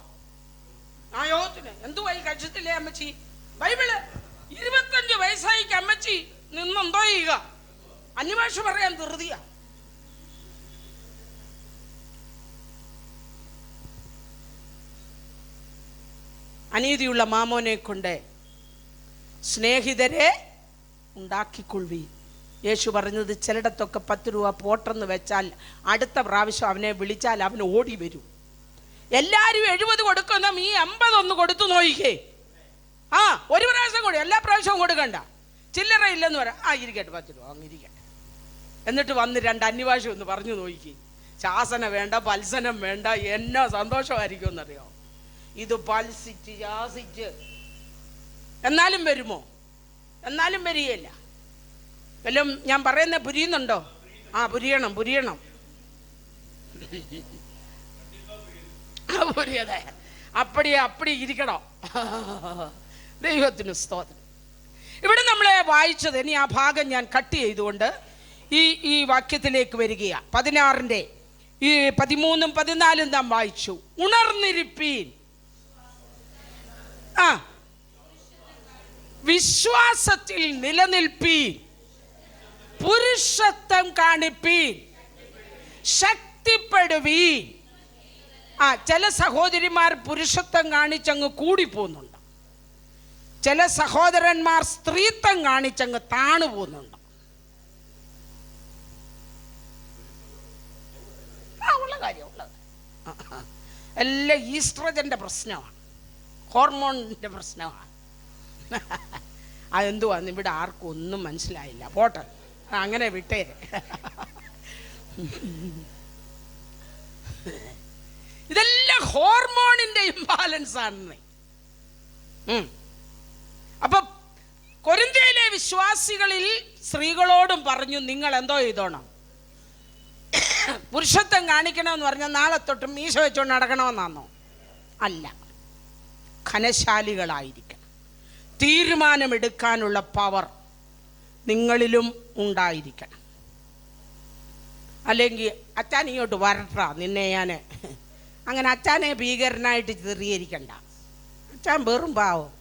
ആ യോഗത്തിന് എന്തുവായി കഴിച്ചിട്ടില്ലേ അമ്മച്ചി? ബൈബിള് 25 പൈസയ്ക്ക് അമ്മച്ചി നിന്നെന്തോ ചെയ്യുക? അന്യഭാഷ പറയാൻ ധൃതിയ. അനീതിയുള്ള മാമോനെ കൊണ്ട് സ്നേഹിതരെ ഉണ്ടാക്കിക്കൊള്ളി. യേശു പറഞ്ഞത് ചിലയിടത്തൊക്കെ 10 രൂപ പോട്ടെന്ന് വെച്ചാൽ അടുത്ത പ്രാവശ്യം അവനെ വിളിച്ചാൽ അവൻ ഓടി വരും. എല്ലാവരും 70 കൊടുക്കുന്ന ഈ 50 ഒന്ന് കൊടുത്തു നോക്കിക്കേ. ഒരു പ്രാവശ്യം കൂടി, എല്ലാ പ്രാവശ്യവും കൊടുക്കണ്ട. ചില്ലറ ഇല്ലെന്ന് പറയാം, ഇരിക്കട്ടെ 10 രൂപ അങ്ങിരിക്കട്ടെ. എന്നിട്ട് വന്ന് 2 അന്യഭാഷ ഒന്ന് പറഞ്ഞു നോക്കി. ശാസന വേണ്ട, പത്സനം വേണ്ട, എന്നാ സന്തോഷമായിരിക്കും എന്നറിയോ? ഇത് പൽസിച്ച് ശാസിച്ച് എന്നാലും വരുമോ? എന്നാലും വരികയില്ല. വല്ലതും ഞാൻ പറയുന്ന പുരിയുന്നുണ്ടോ? പുരിയണം, പുരിയണം. പുരിയതേ അപ്പടി ഇരിക്കണോ? ദൈവത്തിന് സ്തോത്രം. ഇവിടെ നമ്മളെ വായിച്ചത്, ഇനി ആ ഭാഗം ഞാൻ കട്ട് ചെയ്തുകൊണ്ട് ഈ വാക്യത്തിലേക്ക് വരികയാണ്. 16-ന്റെ 13ഉം 14ഉം നാം വായിച്ചു. ഉണർന്നിരിപ്പീൻ, വിശ്വാസത്തിൽ നിലനിൽപ്പീൻ, പുരുഷത്വം കാണിപ്പീൻ, ശക്തിപ്പെടുവീൻ. ചില സഹോദരിമാർ പുരുഷത്വം കാണിച്ചങ്ങ് കൂടിപ്പോകുന്നുണ്ട്. ചില സഹോദരന്മാർ സ്ത്രീത്വം കാണിച്ചങ്ങ് താണു പോകുന്നുണ്ട്. ഉള്ള കാര്യമുള്ളത് എല്ലാം ഈസ്ട്രജന്റെ പ്രശ്നമാണ്, ഹോർമോണിന്റെ പ്രശ്നമാണ്. അതെന്തുവാന്ന് ഇവിടെ ആർക്കും ഒന്നും മനസ്സിലായില്ല. പോട്ടെ, അങ്ങനെ വിട്ടേരെ. ഇതെല്ലാം ഹോർമോണിന്റെ ഇംബാലൻസ് ആണ്. അപ്പൊ കൊരിന്ത്യയിലെ വിശ്വാസികളിൽ സ്ത്രീകളോടും പറഞ്ഞു, നിങ്ങൾ എന്തോ ചെയ്തോണം, പുരുഷത്വം കാണിക്കണമെന്ന് പറഞ്ഞാൽ നാളെ തൊട്ട് മീശ വെച്ചോണ്ട് നടക്കണമെന്നാണോ? അല്ല, ഘനശാലികളായിരിക്കണം. തീരുമാനമെടുക്കാനുള്ള പവർ നിങ്ങളിലും ഉണ്ടായിരിക്കണം. അല്ലെങ്കിൽ അച്ഛൻ ഇങ്ങോട്ട് വരട്ടാ, നിന്നെ ഞാൻ അങ്ങനെ അച്ഛനെ ഭീകരനായിട്ട് ചിത്രീകരിക്കണ്ട. അച്ഛൻ വെറും പാവം.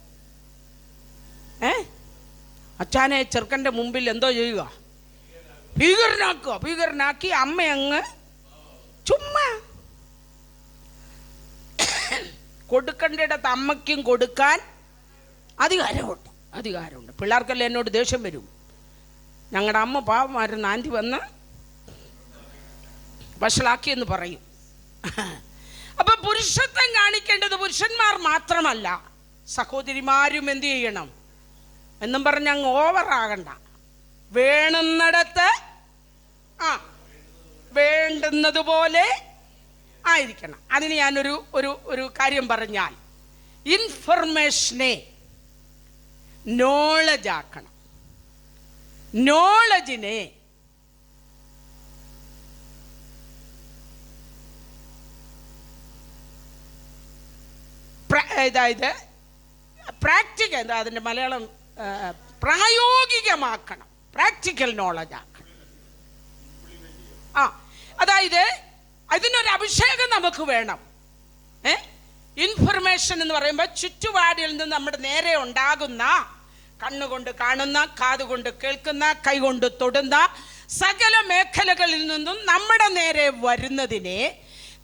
അച്ഛനെ ചെറുക്കൻ്റെ മുമ്പിൽ എന്തോ ചെയ്യുക? ഭീകരനാക്കി അമ്മയങ്ങ് ചുമ്മാ കൊടുക്കേണ്ടിടത്ത് അമ്മയ്ക്കും കൊടുക്കാൻ അധികാരമുണ്ട്. പിള്ളേർക്കെല്ലാം എന്നോട് ദേഷ്യം വരും. ഞങ്ങളുടെ അമ്മ പാവമായിരുന്നു, ആൻറ്റി വന്ന് വഷളാക്കിയെന്ന് പറയും. അപ്പൊ പുരുഷത്വം കാണിക്കേണ്ടത് പുരുഷന്മാർ മാത്രമല്ല, സഹോദരിമാരും എന്ത് ചെയ്യണം എന്നും പറഞ്ഞ് അങ്ങ് ഓവറാകണ്ട. വേണ്ടുന്നിടത്ത് വേണ്ടുന്നതുപോലെ ആയിരിക്കണം. അതിന് ഞാനൊരു ഒരു കാര്യം പറഞ്ഞാൽ, ഇൻഫർമേഷനെ നോളജ് ആക്കണം. നോളജിനെ പ്രാക്ടിക്കൽ, എന്താ അതിൻ്റെ മലയാളം? പ്രായോഗികമാക്കണം. പ്രാക്ടിക്കൽ നോളജ് ആക്കണം. അതായത് അതിനൊരു അഭിഷേകം നമുക്ക് വേണം. ഇൻഫർമേഷൻ എന്ന് പറയുമ്പോൾ ചുറ്റുപാടിൽ നിന്ന് നമ്മുടെ നേരെ ഉണ്ടാകുന്ന, കണ്ണുകൊണ്ട് കാണുന്ന, കാതുകൊണ്ട് കേൾക്കുന്ന, കൈകൊണ്ട് തൊടുന്ന സകല മേഖലകളിൽ നിന്നും നമ്മുടെ നേരെ വരുന്നതിനെ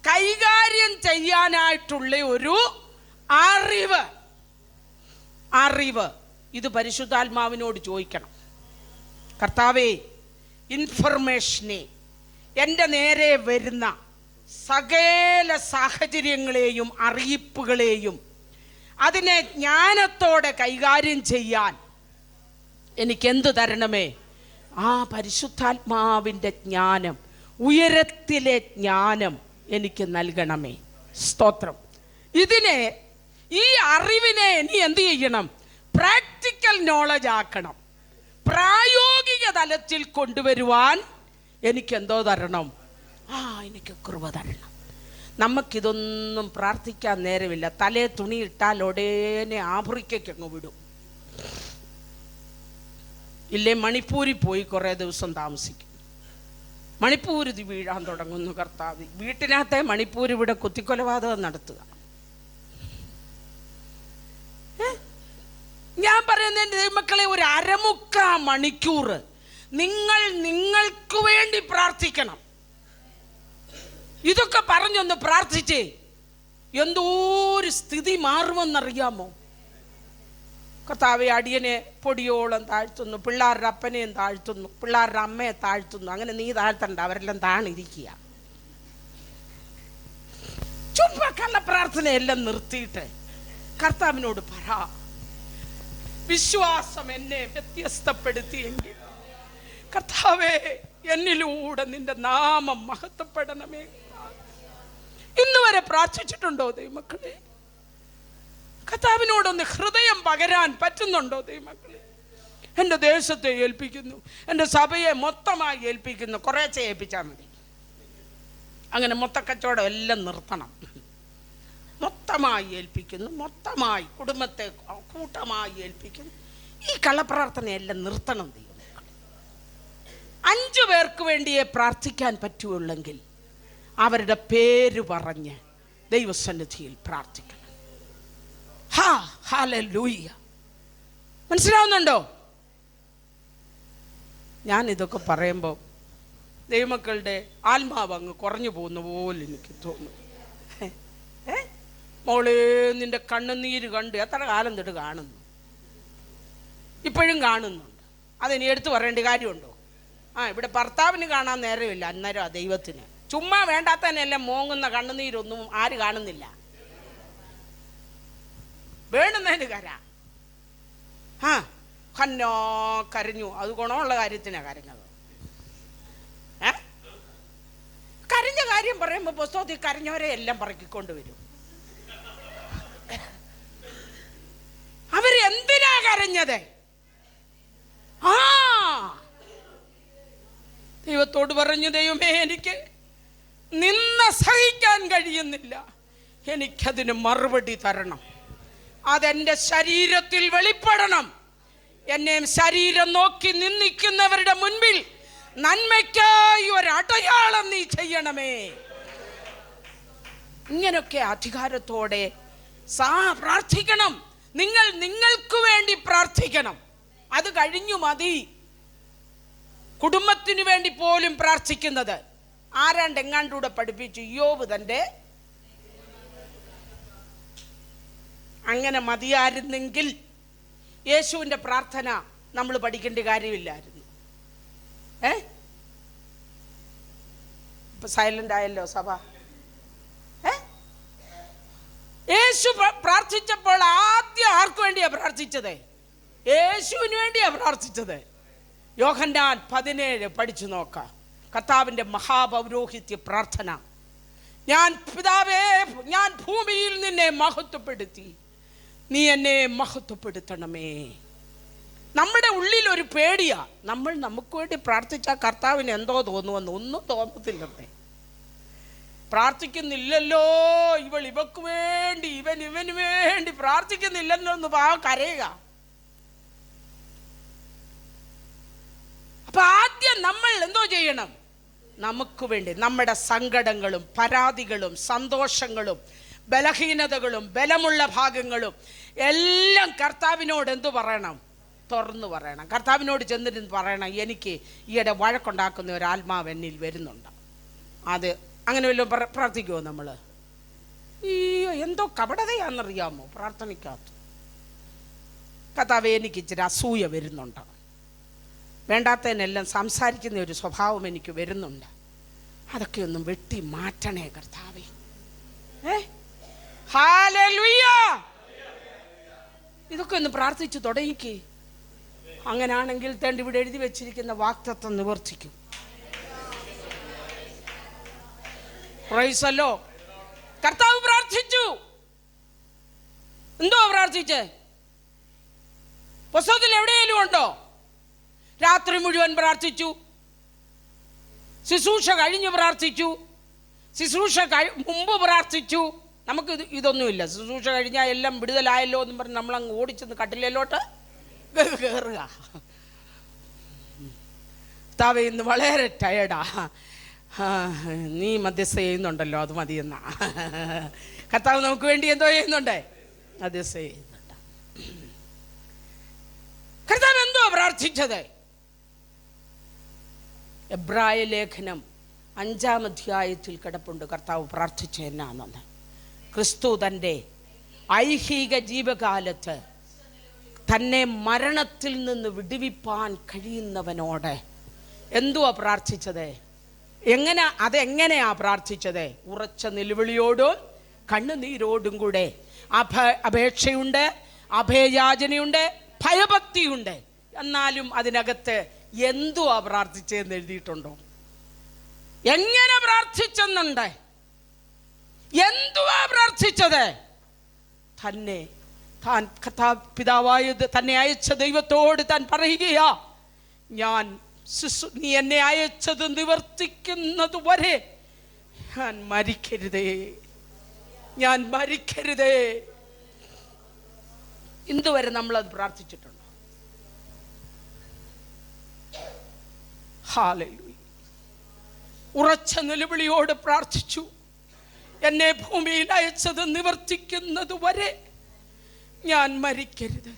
കൈകാര്യം ചെയ്യാനായിട്ടുള്ള ഒരു അറിവ് ഇത് പരിശുദ്ധാത്മാവിനോട് ചോദിക്കണം. കർത്താവേ, ഇൻഫർമേഷനെ, എൻ്റെ നേരെ വരുന്ന സകല സാഹചര്യങ്ങളെയും അറിയിപ്പുകളെയും അതിനെ ജ്ഞാനത്തോടെ കൈകാര്യം ചെയ്യാൻ എനിക്കെന്ത് തരണമേ? പരിശുദ്ധാത്മാവിൻ്റെ ജ്ഞാനം, ഉയരത്തിലെ ജ്ഞാനം എനിക്ക് നൽകണമേ. സ്തോത്രം. ഈ അറിവിനെ ഇനി എന്ത് ചെയ്യണം? പ്രാക്ടിക്കൽ നോളജ് ആക്കണം. പ്രായോഗിക തലത്തിൽ കൊണ്ടുവരുവാൻ എനിക്കെന്തോ തരണം? എനിക്ക് കൃപ തരണം. നമുക്കിതൊന്നും പ്രാർത്ഥിക്കാൻ നേരമില്ല. തലേ തുണി ഇട്ടാൽ ഉടനെ ആഫ്രിക്കയ്ക്കങ്ങ് വിടും. ഇല്ലേ, മണിപ്പൂരിൽ പോയി കുറേ ദിവസം താമസിക്കും. മണിപ്പൂർ ഇത് വീഴാൻ തുടങ്ങുന്നു. കർത്താവ്, വീട്ടിനകത്തെ മണിപ്പൂർ ഇവിടെ കുത്തിക്കൊലപാതകം നടത്തുക. ഞാൻ പറയുന്നതിൻ്റെ ദൈവമക്കളെ, ഒരു അരമുക്കാ മണിക്കൂർ നിങ്ങൾക്ക് വേണ്ടി പ്രാർത്ഥിക്കണം. ഇതൊക്കെ പറഞ്ഞൊന്ന് പ്രാർത്ഥിച്ചേ, എന്തോ ഒരു സ്ഥിതി മാറുമെന്നറിയാമോ? കർത്താവെ, അടിയനെ പൊടിയോളം താഴ്ത്തുന്നു, പിള്ളേരുടെ അപ്പനെയും താഴ്ത്തുന്നു, പിള്ളേരുടെ അമ്മയെ താഴ്ത്തുന്നു. അങ്ങനെ നീ താഴ്ത്തണ്ട, അവരെല്ലാം താണിരിക്കുക. ചുമ്മാ കള്ള പ്രാർത്ഥനയെല്ലാം നിർത്തിയിട്ട് കർത്താവിനോട് പറ, വിശ്വാസം എന്നെ വ്യത്യസ്തപ്പെടുത്തിയെങ്കിൽ കർത്താവേ, എന്നിലൂടെ നിന്റെ നാമം മഹത്വപ്പെടണമേ. ഇന്ന് വരെ പ്രാർത്ഥിച്ചിട്ടുണ്ടോ ദൈവമക്കളെ? കർത്താവിനോടൊന്ന് ഹൃദയം പകരാൻ പറ്റുന്നുണ്ടോ ദൈവമക്കളെ? എൻ്റെ ദേശത്തെ ഏൽപ്പിക്കുന്നു, എൻ്റെ സഭയെ മൊത്തമായി ഏൽപ്പിക്കുന്നു. കുറേശ്ശെ ഏൽപ്പിച്ചാൽ മതി. അങ്ങനെ മൊത്തക്കച്ചവടം എല്ലാം നിർത്തണം. മൊത്തമായി ഏൽപ്പിക്കുന്നു, മൊത്തമായി കുടുംബത്തെ കൂട്ടമായി ഏൽപ്പിക്കുന്നു. ഈ കള്ളപ്രാർത്ഥനയെല്ലാം നിർത്തണം ദൈവമക്കളെ. 5 പേർക്ക് വേണ്ടിയേ പ്രാർത്ഥിക്കാൻ പറ്റുള്ളെങ്കിൽ അവരുടെ പേര് പറഞ്ഞ് ദൈവസന്നിധിയിൽ പ്രാർത്ഥിക്കണം. ഹല്ലേലൂയ. മനസ്സിലാവുന്നുണ്ടോ? ഞാൻ ഇതൊക്കെ പറയുമ്പോൾ ദൈവമക്കളുടെ ആത്മാവ് അങ്ങ് കുറഞ്ഞു പോകുന്ന പോലെ എനിക്ക് തോന്നുന്നു. മോളെ, നിന്റെ കണ്ണുനീര് കണ്ട് എത്ര കാലം തൊട്ട് കാണുന്നു, ഇപ്പോഴും കാണുന്നുണ്ട്. അതിനി എടുത്തു പറയേണ്ട കാര്യമുണ്ടോ? ഇവിടെ ഭർത്താവിന് കാണാൻ നേരമില്ല, അന്നേരം ദൈവത്തിന്. ചുമ്മാ വേണ്ടാത്തന്നെല്ലാം മോങ്ങുന്ന കണ്ണുനീരൊന്നും ആര് കാണുന്നില്ല? വേണമെന്നതിന് കന്നോ കരഞ്ഞു, അത് ഗുണമുള്ള കാര്യത്തിനാണ് കരഞ്ഞത്. കരഞ്ഞ കാര്യം പറയുമ്പോൾ പുസ്തകത്തിൽ കരഞ്ഞവരെ എല്ലാം പറക്കിക്കൊണ്ടുവരും. അവരെന്തിനാ കരഞ്ഞത്? ദൈവത്തോട് പറഞ്ഞു, ദൈവമേ, എനിക്ക് നിന്ന സഹിക്കാൻ കഴിയുന്നില്ല, എനിക്കതിന് മറുപടി തരണം. അതെൻ്റെ ശരീരത്തിൽ വെളിപ്പെടണം. എന്നെ ശരീരം നോക്കി നിന്ദിക്കുന്നവരുടെ മുൻപിൽ നന്മയ്ക്കായി ഒരടയാളം നീ ചെയ്യണമേ. ഇങ്ങനൊക്കെ അധികാരത്തോടെ പ്രാർത്ഥിക്കണം. നിങ്ങൾക്ക് വേണ്ടി പ്രാർത്ഥിക്കണം. അത് കഴിഞ്ഞു മതി കുടുംബത്തിന് വേണ്ടി പോലും പ്രാർത്ഥിക്കുന്നത്. ആരാണ്ട് എങ്ങാണ്ടൂടെ പഠിപ്പിച്ചു, യോബ് തൻ്റെ അങ്ങനെ മതിയായിരുന്നെങ്കിൽ യേശുവിൻ്റെ പ്രാർത്ഥന നമ്മൾ പഠിക്കേണ്ട കാര്യമില്ലായിരുന്നു. ഇപ്പൊ സൈലന്റ് ആയല്ലോ സഭ. യേശു പ്രാർത്ഥിച്ചപ്പോൾ ആദ്യം ആർക്ക് വേണ്ടിയാ പ്രാർത്ഥിച്ചത്? യേശുവിന് വേണ്ടിയാ പ്രാർത്ഥിച്ചത്. യോഹന്നാൻ 17 പഠിച്ചു നോക്കാം. കർത്താവിൻ്റെ മഹാപൗരോഹിത്യ പ്രാർത്ഥന. പിതാവേ, ഞാൻ ഭൂമിയിൽ നിന്നെ മഹത്വപ്പെടുത്തി, നീ എന്നെ മഹത്വപ്പെടുത്തണമേ. നമ്മുടെ ഉള്ളിൽ ഒരു പേടിയാ. നമുക്ക് വേണ്ടി പ്രാർത്ഥിച്ചാൽ കർത്താവിന് എന്തോ തോന്നുമെന്ന്. ഒന്നും തോന്നത്തില്ലേ? പ്രാർത്ഥിക്കുന്നില്ലല്ലോ ഇവക്ക് വേണ്ടി, ഇവന് വേണ്ടി പ്രാർത്ഥിക്കുന്നില്ലല്ലോ എന്ന് കരയുക. എന്തോ ചെയ്യണം? നമുക്ക് വേണ്ടി നമ്മുടെ സങ്കടങ്ങളും പരാതികളും സന്തോഷങ്ങളും ബലഹീനതകളും ബലമുള്ള ഭാഗങ്ങളും എല്ലാം കർത്താവിനോട് എന്തു പറയണം? തുറന്നു പറയണം. കർത്താവിനോട് ചെന്നിരുന്ന് പറയണം, എനിക്ക് ഈയിടെ വഴക്കുണ്ടാക്കുന്ന ഒരു ആത്മാവ് എന്നിൽ വരുന്നുണ്ട്. അത് അങ്ങനെ വല്ലതും പ്രാർത്ഥിക്കുമോ നമ്മൾ? ഈ എന്തോ കപടതയാണെന്നറിയാമോ പ്രാർത്ഥനയ്ക്കകത്ത്? കർത്താവേ, എനിക്ക് ഇച്ചിരി അസൂയ വരുന്നുണ്ട്, വേണ്ടാത്തതിനെല്ലാം സംസാരിക്കുന്ന ഒരു സ്വഭാവം എനിക്ക് വരുന്നുണ്ട്, അതൊക്കെ ഒന്നും വെട്ടി മാറ്റണേ കർത്താവേ. ഹല്ലേലൂയ! ഇതൊക്കെ ഒന്ന് പ്രാർത്ഥിച്ചു തുടങ്ങിക്ക്. അങ്ങനാണെങ്കിൽ തന്റെ ഇവിടെ എഴുതി വെച്ചിരിക്കുന്ന വാഗ്ദത്തം നിവർത്തിക്കും. പ്രൈസല്ലോ. കർത്താവ് പ്രാർത്ഥിച്ചു. എന്തോ പ്രാർത്ഥിച്ചേ? പുസ്തകത്തിൽ എവിടെയെങ്കിലും ഉണ്ടോ? രാത്രി മുഴുവൻ പ്രാർത്ഥിച്ചു, ശുശ്രൂഷ കഴിഞ്ഞ് പ്രാർത്ഥിച്ചു, ശുശ്രൂഷ മുമ്പ് പ്രാർത്ഥിച്ചു. നമുക്ക് ഇതൊന്നുമില്ല. ശുശ്രൂഷ കഴിഞ്ഞാൽ എല്ലാം വിടുതലായല്ലോ എന്നും പറഞ്ഞ് നമ്മളങ്ങ് ഓടിച്ചെന്ന് കട്ടിലോട്ട് കയറുക. താവേ, ഇന്ന് വളരെ ടയർഡാ, നീ മധ്യസ്ഥ ചെയ്യുന്നുണ്ടല്ലോ, അത് മതിയെന്നാ. കർത്താവ് നമുക്ക് വേണ്ടി എന്തോ ചെയ്യുന്നുണ്ട്? മധ്യസ്ഥ ചെയ്യുന്നുണ്ട്. കർത്താവ് എന്തോ പ്രാർത്ഥിച്ചത്? എബ്രായ ലേഖനം 5-ാം അധ്യായത്തിൽ കിടപ്പുണ്ട്. കർത്താവ് പ്രാർത്ഥിച്ച എന്നാണെന്ന്. ക്രിസ്തു തൻ്റെ ഐഹിക ജീവകാലത്ത് തന്നെ മരണത്തിൽ നിന്ന് വിടുവിപ്പാൻ കഴിയുന്നവനോട് എന്തുവാ പ്രാർത്ഥിച്ചത്? അതെങ്ങനെയാ പ്രാർത്ഥിച്ചത്? ഉറച്ച നിലവിളിയോടും കണ്ണുനീരോടും കൂടെ അപേക്ഷയുണ്ട്, അഭയയാചനയുണ്ട്, ഭയഭക്തിയുണ്ട്. എന്നാലും അതിനകത്ത് എന്തുവാ പ്രാർത്ഥിച്ചതെന്ന് എഴുതിയിട്ടുണ്ടോ? എങ്ങനെ പ്രാർത്ഥിച്ചെന്നുണ്ട്? എന്തുവാ പ്രാർത്ഥിച്ചത്? പിതാവായത് തന്നെ അയച്ച ദൈവത്തോട് താൻ പറയുകയാ, നീ എന്നെ അയച്ചത് നിവർത്തിക്കുന്നത് വരെ ഞാൻ മരിക്കരുതേ, ഞാൻ മരിക്കരുതേ. ഇതുവരെ നമ്മളത് പ്രാർത്ഥിച്ചിട്ടുണ്ടോ? ഹല്ലേലൂയ! ഉറച്ച നിലവിളിയോട് പ്രാർത്ഥിച്ചു, എന്നെ ഭൂമിയിൽ അയച്ചത് നിവർത്തിക്കുന്നത് വരെ ഞാൻ മരിക്കരുത്.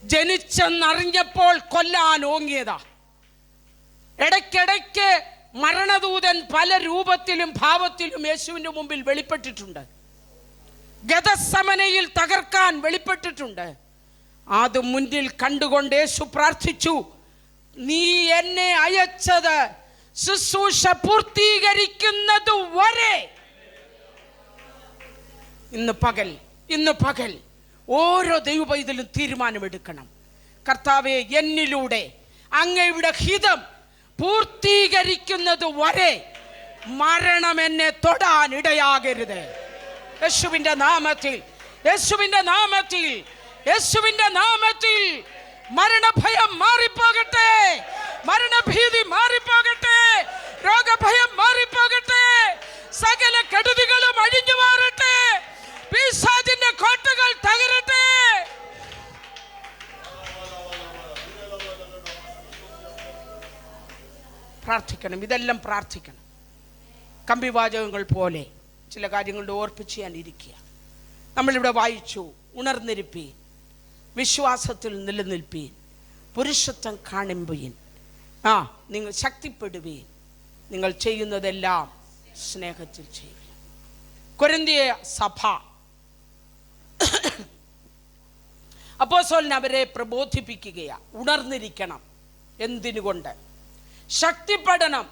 ജനിച്ചെന്നറിഞ്ഞപ്പോൾ കൊല്ലാൻ ഓങ്ങിയതാ. ഇടയ്ക്കിടയ്ക്ക് മരണദൂതൻ പല രൂപത്തിലും ഭാവത്തിലും യേശുവിൻ്റെ മുമ്പിൽ വെളിപ്പെട്ടിട്ടുണ്ട്. ഗദസമനയിൽ തകർക്കാൻ വെളിപ്പെട്ടിട്ടുണ്ട്. അത് മുന്നിൽ കണ്ടുകൊണ്ട് യേശു പ്രാർത്ഥിച്ചു, നീ എന്നെ അയച്ചത് ശുശ്രൂഷ പൂർത്തീകരിക്കുന്നത് വരെ. ഇന്ന് പകൽ ഓരോ ദൈവപൈതലും തീരുമാനമെടുക്കണം. കർത്താവേ, എന്നിലൂടെ അങ്ങയുടെ ഹിതം പൂർത്തീകരിക്കുന്നത് വരെ മരണം എന്നെ തൊടാൻ ഇടയാകരുത്. യേശുവിന്റെ നാമത്തിൽ, യേശുവിന്റെ നാമത്തിൽ, യേശുവിന്റെ നാമത്തിൽ മരണഭയം മാറിപ്പോകട്ടെ, മരണഭീതി മാറിപ്പോകട്ടെ, രോഗഭയം മാറിപ്പോകട്ടെ, സകല കെടുതികളും അഴിഞ്ഞു മാറട്ടെ, പിശാചിന്റെ കോട്ടകൾ തകരട്ടെ. പ്രാർത്ഥിക്കണം, ഇതെല്ലാം പ്രാർത്ഥിക്കണം. കമ്പിവാചകങ്ങൾ പോലെ ചില കാര്യങ്ങളുടെ ഓർപ്പിച്ച് ഞാൻ ഇരിക്കുക. നമ്മളിവിടെ വായിച്ചു, ഉണർന്നിരിപ്പീൻ, വിശ്വാസത്തിൽ നിലനിൽപ്പീൻ, പുരുഷത്വം കാണുമ്പീൻ, നിങ്ങൾ ശക്തിപ്പെടുവീൻ, നിങ്ങൾ ചെയ്യുന്നതെല്ലാം സ്നേഹത്തിൽ ചെയ്യുക. കൊരിന്തിയ സഭ അപ്പോസ്തലൻ അവരെ പ്രബോധിപ്പിക്കുകയാണ്. ഉണർന്നിരിക്കണം. എന്തിനുകൊണ്ട്? ശക്തിപ്പെടണം.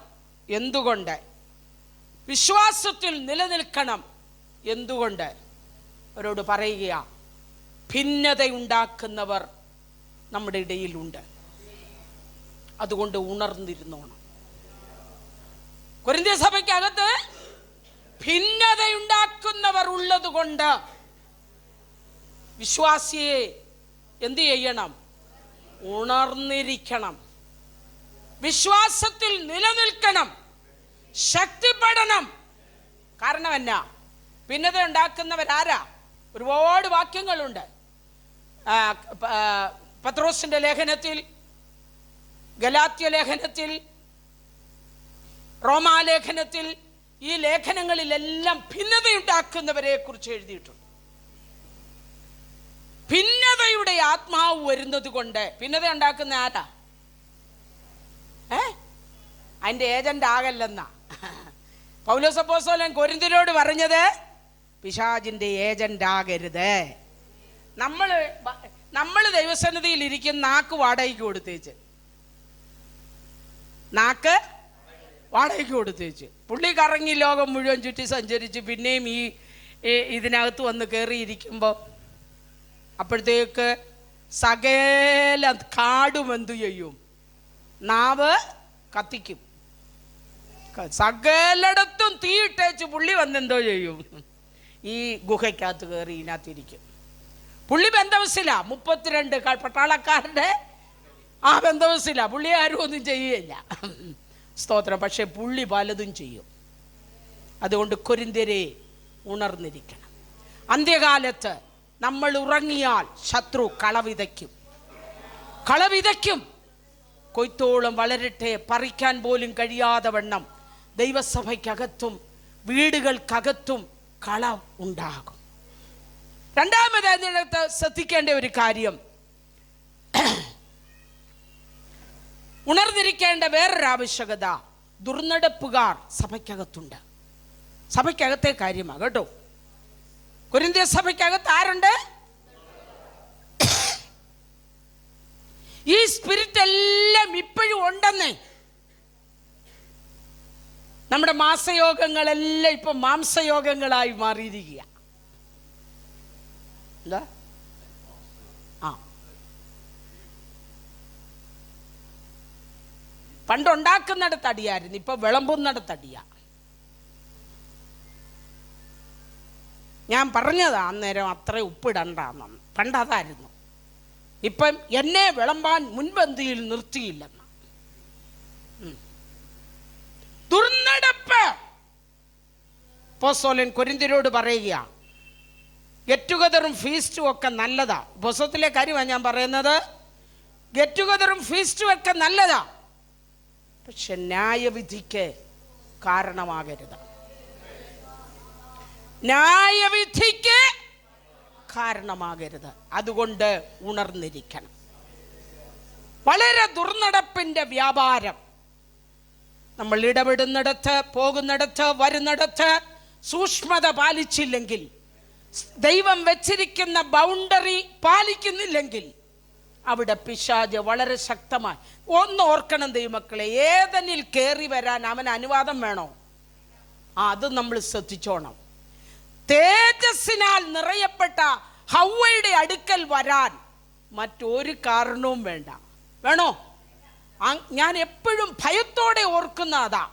എന്തുകൊണ്ട്? വിശ്വാസത്തിൽ നിലനിൽക്കണം. എന്തുകൊണ്ട്? അവരോട് പറയുക, ഭിന്നതയുണ്ടാക്കുന്നവർ നമ്മുടെ ഇടയിലുണ്ട്, അതുകൊണ്ട് ഉണർന്നിരുന്നോണം. കൊരിന്ത്യ സഭയ്ക്കകത്ത് ഭിന്നതയുണ്ടാക്കുന്നവർ ഉള്ളത് കൊണ്ട് വിശ്വാസിയെ എന്ത് ചെയ്യണം? ഉണർന്നിരിക്കണം, വിശ്വാസത്തിൽ നിലനിൽക്കണം, ശക്തിപ്പെടണം. കാരണം എന്നാ? ഭിന്നത ഉണ്ടാക്കുന്നവരാരാ? ഒരുപാട് വാക്യങ്ങളുണ്ട്. പത്രോസിന്റെ ലേഖനത്തിൽ, ഗലാത്യ ലേഖനത്തിൽ, റോമാലേഖനത്തിൽ ഈ ലേഖനങ്ങളിലെല്ലാം ഭിന്നതയുണ്ടാക്കുന്നവരെ കുറിച്ച് എഴുതിയിട്ടുണ്ട്. ഭിന്നതയുടെ ആത്മാവ് വരുന്നത് കൊണ്ട് ഭിന്നത ഉണ്ടാക്കുന്ന ആരാ? അതിന്റെ ഏജന്റ് ആകല്ലെന്നാ പൗലോസ് അപ്പോസ്തലൻ കൊരിന്ത്യരോട് പറഞ്ഞത്. പിശാചിന്റെ ഏജന്റ് ആകരുത്. നമ്മൾ ദൈവസന്നിധിയിൽ ഇരിക്കുന്ന നാക്ക് വാടകയ്ക്ക് കൊടുത്തേച്ച്, നാക്ക് വാടകയ്ക്ക് കൊടുത്തേച്ച് പുള്ളി കറങ്ങി ലോകം മുഴുവൻ ചുറ്റി സഞ്ചരിച്ച് പിന്നെയും ഇതിനകത്ത് വന്ന് കയറിയിരിക്കുമ്പോൾ അപ്പോഴത്തേക്ക് സകല കാടും എന്തു ചെയ്യും? നാവ് കത്തിക്കും. സകലയിടത്തും തീയിട്ടേച്ച് പുള്ളി വന്നെന്തോ ചെയ്യും? ഈ ഗുഹയ്ക്കകത്ത് കയറി ഇതിനകത്തിരിക്കും. പുള്ളി ബന്ധവസില 32 പട്ടാളക്കാരുടെ ആ ബന്ധവസില. പുള്ളി ആരും ഒന്നും ചെയ്യുകയില്ല, സ്തോത്രം. പക്ഷെ പുള്ളി പലതും ചെയ്യും. അതുകൊണ്ട് കൊരിന്ത്യരെ ഉണർന്നിരിക്കണം. അന്ത്യകാലത്ത് നമ്മൾ ഉറങ്ങിയാൽ ശത്രു കളവിതയ്ക്കും. കൊയ്ത്തോളം വളരട്ടെ, പറിക്കാൻ പോലും കഴിയാതെ വണ്ണം ദൈവസഭയ്ക്കകത്തും വീടുകൾക്കകത്തും കള ഉണ്ടാകും. രണ്ടാമത് അതിനകത്ത് ശ്രദ്ധിക്കേണ്ട ഒരു കാര്യം, ഉണർന്നിരിക്കേണ്ട വേറൊരാവശ്യകത, ദുർനടപ്പുകാർ സഭയ്ക്കകത്തുണ്ട്. സഭയ്ക്കകത്തെ കാര്യമാണ് കേട്ടോ. കൊരിന്ത്യ സഭയ്ക്കകത്ത് ആരുണ്ട്? ഈ സ്പിരിറ്റ് എല്ലാം ഇപ്പോഴും ഉണ്ടെന്നേ. നമ്മുടെ മാസയോഗങ്ങളെല്ലാം ഇപ്പൊ മാംസയോഗങ്ങളായി മാറിയിരിക്കുക. എന്താ? പണ്ടുണ്ടാക്കുന്നിടത്ത് അടിയായിരുന്നു, ഇപ്പൊ വിളമ്പുന്നിടത്ത് അടിയാ. ഞാൻ പറഞ്ഞതാ അന്നേരം അത്ര ഉപ്പിടണ്ടെന്ന്. പണ്ടതായിരുന്നു. ഇപ്പം എന്നെ വിളമ്പാൻ മുൻപന്തിയിൽ നിർത്തിയില്ലെന്ന്. ദുർനടപ്പ് അപ്പോസ്തലൻ കൊരിന്ത്യരോട് പറയുക. ഗെറ്റ് ടുഗദറും ഫീസ്റ്റും ഒക്കെ നല്ലതാ. പുസ്തകത്തിലെ കാര്യമാണ് ഞാൻ പറയുന്നത്. ഗെറ്റ് ടുഗദറും ഫീസ്റ്റും ഒക്കെ നല്ലതാ, പക്ഷെ ന്യായവിധിക്ക് കാരണമാകരുത്. ന്യായവിധിക്ക് കാരണമാകരുത്. അതുകൊണ്ട് ഉണർന്നിരിക്കണം. വളരെ ദുർനടപ്പിന്റെ വ്യാപാരം. നമ്മൾ ഇടപെടുന്നിടത്ത്, പോകുന്നിടത്ത്, വരുന്നിടത്ത് സൂക്ഷ്മത പാലിച്ചില്ലെങ്കിൽ, ദൈവം വെച്ചിരിക്കുന്ന ബൗണ്ടറി പാലിക്കുന്നില്ലെങ്കിൽ അവിടെ പിശാച് വളരെ ശക്തമായി. ഒന്ന് ഓർക്കണം ദൈവമക്കളെ, ഏതനിൽ കയറി വരാൻ അവന് അനുവാദം വേണോ? അത് നമ്മൾ ശ്രദ്ധിച്ചോണം. തേജസ്സിനാൽ നിറയപ്പെട്ട ഹവ്വയുടെ അടുക്കൽ വരാൻ മറ്റൊരു കാരണവും വേണ്ട. വേണോ? ഞാൻ എപ്പോഴും ഭയത്തോടെ ഓർക്കുന്ന അതാ.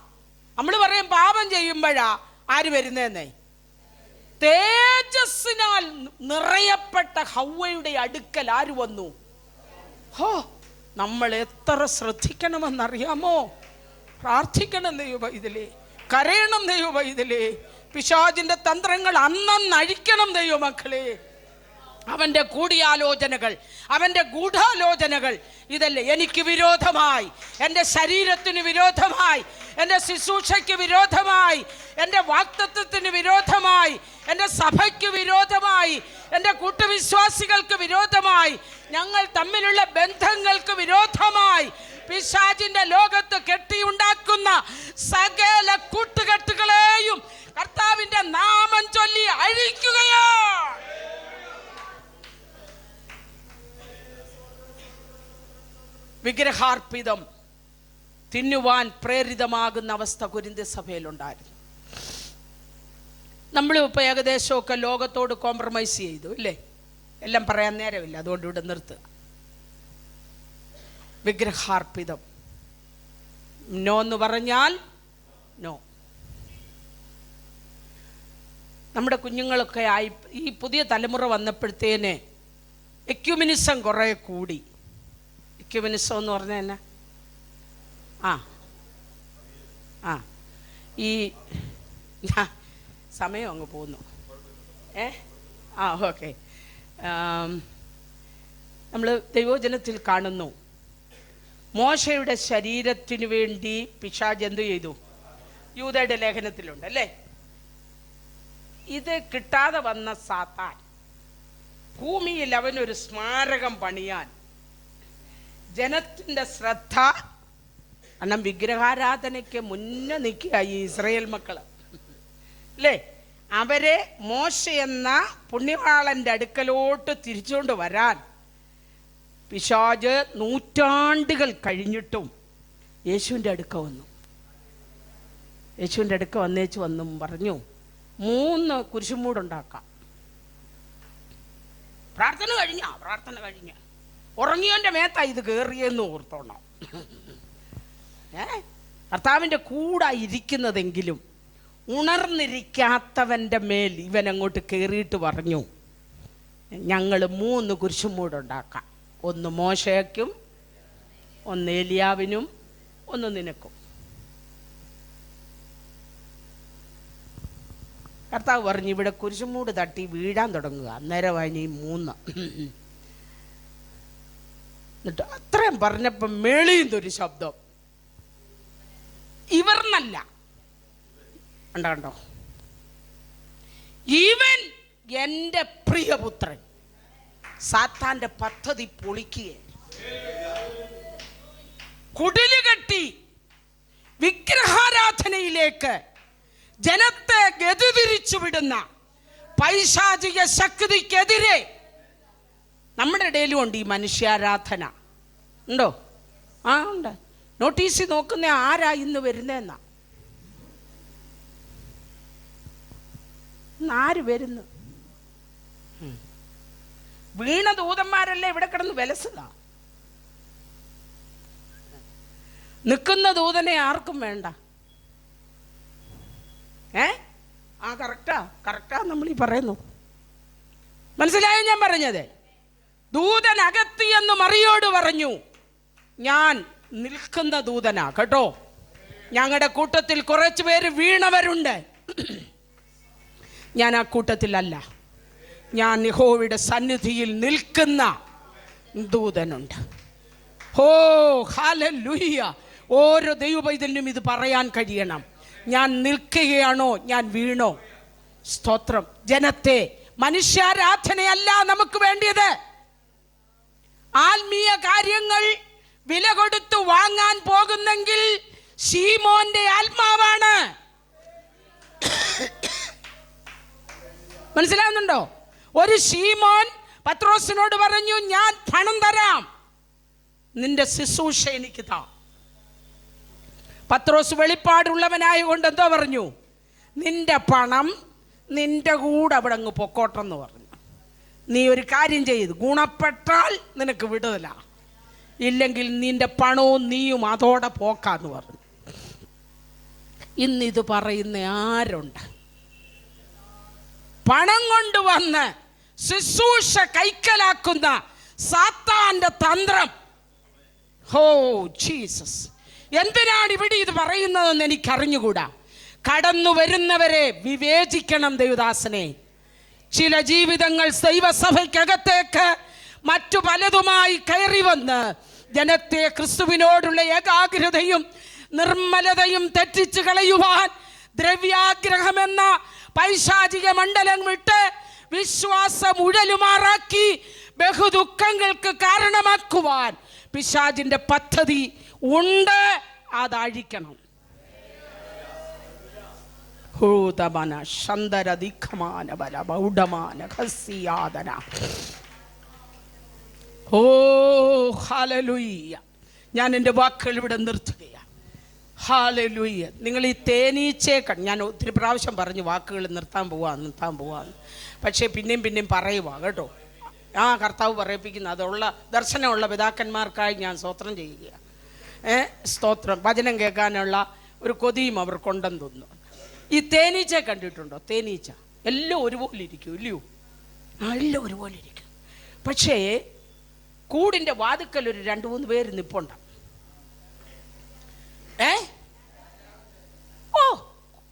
നമ്മൾ പറയും പാപം ചെയ്യുമ്പോഴാ ആര് വരുന്നേന്നേ? തേജസ്സിനാൽ നിറയപ്പെട്ട ഹവ്വയുടെ അടുക്കൽ ആര് വന്നു? ഹോ, നമ്മൾ എത്ര ശ്രദ്ധിക്കണമെന്നറിയാമോ? പ്രാർത്ഥിക്കണം ദൈവമക്കളേ, കരയണം ദൈവമക്കളേ. പിശാചിന്റെ തന്ത്രങ്ങൾ അന്നഴിക്കണം ദൈവമക്കളെ. അവന്റെ കൂടിയാലോചനകൾ, അവന്റെ ഗൂഢാലോചനകൾ ഇതല്ലേ? എനിക്ക് വിരോധമായി, എൻ്റെ ശരീരത്തിന് വിരോധമായി, എൻ്റെ ശുശ്രൂഷയ്ക്ക് വിരോധമായി, എൻ്റെ വാഗ്ദത്തത്തിന് വിരോധമായി, എൻ്റെ സഭയ്ക്ക് വിരോധമായി, എൻ്റെ കൂട്ടുവിശ്വാസികൾക്ക് വിരോധമായി, ഞങ്ങൾ തമ്മിലുള്ള ബന്ധങ്ങൾക്ക് വിരോധമായി പിശാചിന്റെ ലോകത്ത് കെട്ടിയുണ്ടാക്കുന്ന സകല കൂട്ടുകെട്ടുകളെയും കർത്താവിന്റെ നാമം ചൊല്ലി അഴിക്കുകയോ. വിഗ്രഹാർപ്പിതം തിന്നുവാൻ പ്രേരിതമാകുന്ന അവസ്ഥ കൊരിന്ത്യ സഭയിലുണ്ടായിരുന്നു. നമ്മളിപ്പോൾ ഏകദേശമൊക്കെ ലോകത്തോട് കോംപ്രമൈസ് ചെയ്തു ഇല്ലേ? എല്ലാം പറയാൻ നേരമില്ല, അതുകൊണ്ട് ഇവിടെ നിർത്തുക. വിഗ്രഹാർപ്പിതം നോ എന്ന് പറഞ്ഞാൽ നോ. നമ്മുടെ കുഞ്ഞുങ്ങളൊക്കെ ആയി ഈ പുതിയ തലമുറ വന്നപ്പോഴത്തേന് എക്യുമിനിസം കുറേ കൂടി. എക്യുമിനിസം എന്ന് പറഞ്ഞാൽ എന്നാ? ഈ സമയം അങ്ങ് പോകുന്നു. ഓക്കെ. നമ്മൾ ദൈവവചനത്തിൽ കാണുന്നു, മോശയുടെ ശരീരത്തിന് വേണ്ടി പിശാച് എന്തു ചെയ്തു? യൂദയുടെ ലേഖനത്തിലുണ്ട് അല്ലേ? ഇത് കിട്ടാതെ വന്ന സാത്താൻ ഭൂമിയിൽ അവനൊരു സ്മാരകം പണിയാൻ ജനത്തിൻ്റെ ശ്രദ്ധ, കാരണം വിഗ്രഹാരാധനയ്ക്ക് മുന്നേ നിൽക്കുക ഈ ഇസ്രായേൽ മക്കൾ അല്ലേ, അവരെ മോശ എന്ന പുണ്യവാളൻ്റെ അടുക്കലോട്ട് തിരിച്ചുകൊണ്ട് വരാൻ പിശാച് നൂറ്റാണ്ടുകൾ കഴിഞ്ഞിട്ടും യേശുവിൻ്റെ അടുക്ക വന്നു. യേശുവിൻ്റെ അടുക്ക വന്നും പറഞ്ഞു 3 കുരിശുമൂടുണ്ടാക്കാം. പ്രാർത്ഥന കഴിഞ്ഞ ഉറങ്ങിയവൻ്റെ മേത്താ ഇത് കയറിയെന്ന് ഓർത്തോണം. കർത്താവിൻ്റെ കൂടെ ഇരിക്കുന്നതെങ്കിലും ഉണർന്നിരിക്കാത്തവൻ്റെ മേൽ ഇവൻ അങ്ങോട്ട് കയറിയിട്ട് പറഞ്ഞു, ഞങ്ങൾ 3 കുരിശുമൂടുണ്ടാക്കാം. 1 മോശയ്ക്കും, 1 ഏലിയാവിനും, 1 നിനക്കും. കർത്താവ് പറഞ്ഞു, ഇവിടെ കുരിശുമൂട് തട്ടി വീഴാൻ തുടങ്ങുക. അന്നേരമായി 3. എന്നിട്ട് അത്രയും പറഞ്ഞപ്പം മേളിന്നൊരു ശബ്ദം, ഇവർന്നല്ല, കണ്ടോ, ഇവൻ എൻ്റെ പ്രിയപുത്രൻ. സാത്താന്റെ പദ്ധതി പൊളിക്കുകയാണ്. കുടിലുകെട്ടി വിഗ്രഹാരാധനയിലേക്ക് ജനത്തെ ഗതിതിരിച്ചു വിടുന്ന പൈശാചിക ശക്തിക്കെതിരെ നമ്മുടെ ഇടയിലും ഉണ്ട് ഈ മനുഷ്യാരാധന. ഉണ്ടോ? ആ ഉണ്ട്. നോട്ടീസ് നോക്കുന്ന ആരാ ഇന്ന് വരുന്നതെന്നാ, ആര് വരുന്നു? വീണ ദൂതന്മാരല്ലേ ഇവിടെ കിടന്ന് വിലസുക. നിൽക്കുന്ന ദൂതനെ ആർക്കും വേണ്ട. ആ കറക്റ്റാ നമ്മൾ ഈ പറയുന്നു. മനസ്സിലായോ ഞാൻ പറഞ്ഞത്? ദൂതൻ അകത്തിയെന്ന് മറിയോട് പറഞ്ഞു, ഞാൻ നിൽക്കുന്ന ദൂതനാ കേട്ടോ. ഞങ്ങളുടെ കൂട്ടത്തിൽ കുറച്ചു പേര് വീണവരുണ്ട്, ഞാൻ ആ കൂട്ടത്തിലല്ല. ഞാൻ യഹോവയുടെ സന്നിധിയിൽ നിൽക്കുന്ന ദൂതനുണ്ട്. ഓ ഹല്ലേലൂയ! ഓരോ ദൈവപൈതലിനും ഇത് പറയാൻ കഴിയണം. ഞാൻ നിൽക്കുകയാണോ, ഞാൻ വീണോ? സ്തോത്രം. ജനത്തെ മനുഷ്യാരാധനയല്ല നമുക്ക് വേണ്ടിയത്. ആത്മീയ കാര്യങ്ങൾ വില കൊടുത്തു വാങ്ങാൻ പോകുന്നെങ്കിൽ ശീമോന്റെ ആത്മാവാണ്. മനസ്സിലാവുന്നുണ്ടോ? ഒരു ശീമോൻ പത്രോസിനോട് പറഞ്ഞു, ഞാൻ പണം തരാം, നിന്റെ ശുശ്രൂഷ എനിക്ക് താ. പത്രോസ് വെളിപ്പാടുള്ളവനായതുകൊണ്ട് എന്തോ പറഞ്ഞു, നിന്റെ പണം നിന്റെ കൂടെ അവിടെ അങ്ങ് പൊക്കോട്ടെന്ന് പറഞ്ഞു. നീ ഒരു കാര്യം ചെയ്ത്, ഗുണപ്പെട്ടാൽ നിനക്ക് വിടുതല, ഇല്ലെങ്കിൽ നിന്റെ പണവും നീയും അതോടെ പോക്കാന്ന് പറഞ്ഞു. ഇന്നിത് പറയുന്ന ആരുണ്ട്? പണം കൊണ്ടുവന്ന് ശുശ്രൂഷ കൈക്കലാക്കുന്ന സാത്താന്റെ തന്ത്രം. ഹോ ജീസസ്! എന്തിനാണ് ഇവിടെ ഇത് പറയുന്നതെന്ന് എനിക്കറിഞ്ഞുകൂടാ. കടന്നു വരുന്നവരെ വിവേചിക്കണം ദൈവദാസനെ. ചില ജീവിതങ്ങൾ ദൈവസഭയ്ക്കകത്തേക്ക് മറ്റു പലതുമായി കയറി വന്ന് ജനത്തെ ക്രിസ്തുവിനോടുള്ള ഏകാഗ്രതയും നിർമ്മലതയും തെറ്റിച്ച് കളയുവാൻ ദ്രവ്യാഗ്രഹമെന്ന പൈശാചിക മണ്ഡലം വിട്ട് വിശ്വാസം ഉഴലുമാറാക്കി ബഹുദുഃഖങ്ങൾക്ക് കാരണമാക്കുവാൻ പിശാചിന്റെ പദ്ധതി ഉണ്ട്. അതഴിക്കണം. ഓ ഹല്ലേലൂയ! ഞാൻ എൻ്റെ വാക്കുകൾ ഇവിടെ നിർത്തുകയാണ്. ഹല്ലേലൂയ! നിങ്ങൾ ഈ തേനീച്ചയെ ഞാൻ ഒത്തിരി പ്രാവശ്യം പറഞ്ഞു വാക്കുകൾ നിർത്താൻ പോവാന്ന്, പക്ഷേ പിന്നെയും പറയുക കേട്ടോ. ആ കർത്താവ് പറയിപ്പിക്കുന്നു. അതുള്ള ദർശനമുള്ള പിതാക്കന്മാർക്കായി ഞാൻ സ്തോത്രം ചെയ്യുകയാണ്. സ്തോത്രം. വചനം കേൾക്കാനുള്ള ഒരു കൊതിയും അവർക്കുണ്ടെന്ന് തോന്നുന്നു. ഈ തേനീച്ചയെ കണ്ടിട്ടുണ്ടോ? തേനീച്ച എല്ലാം ഒരുപോലെ ഇരിക്കും, ഇല്ലയോ? എല്ലാം ഒരുപോലെ ഇരിക്കും. പക്ഷേ കൂടിൻ്റെ വാതുക്കൽ ഒരു 2-3 പേര് നിപ്പുണ്ട്. ഓ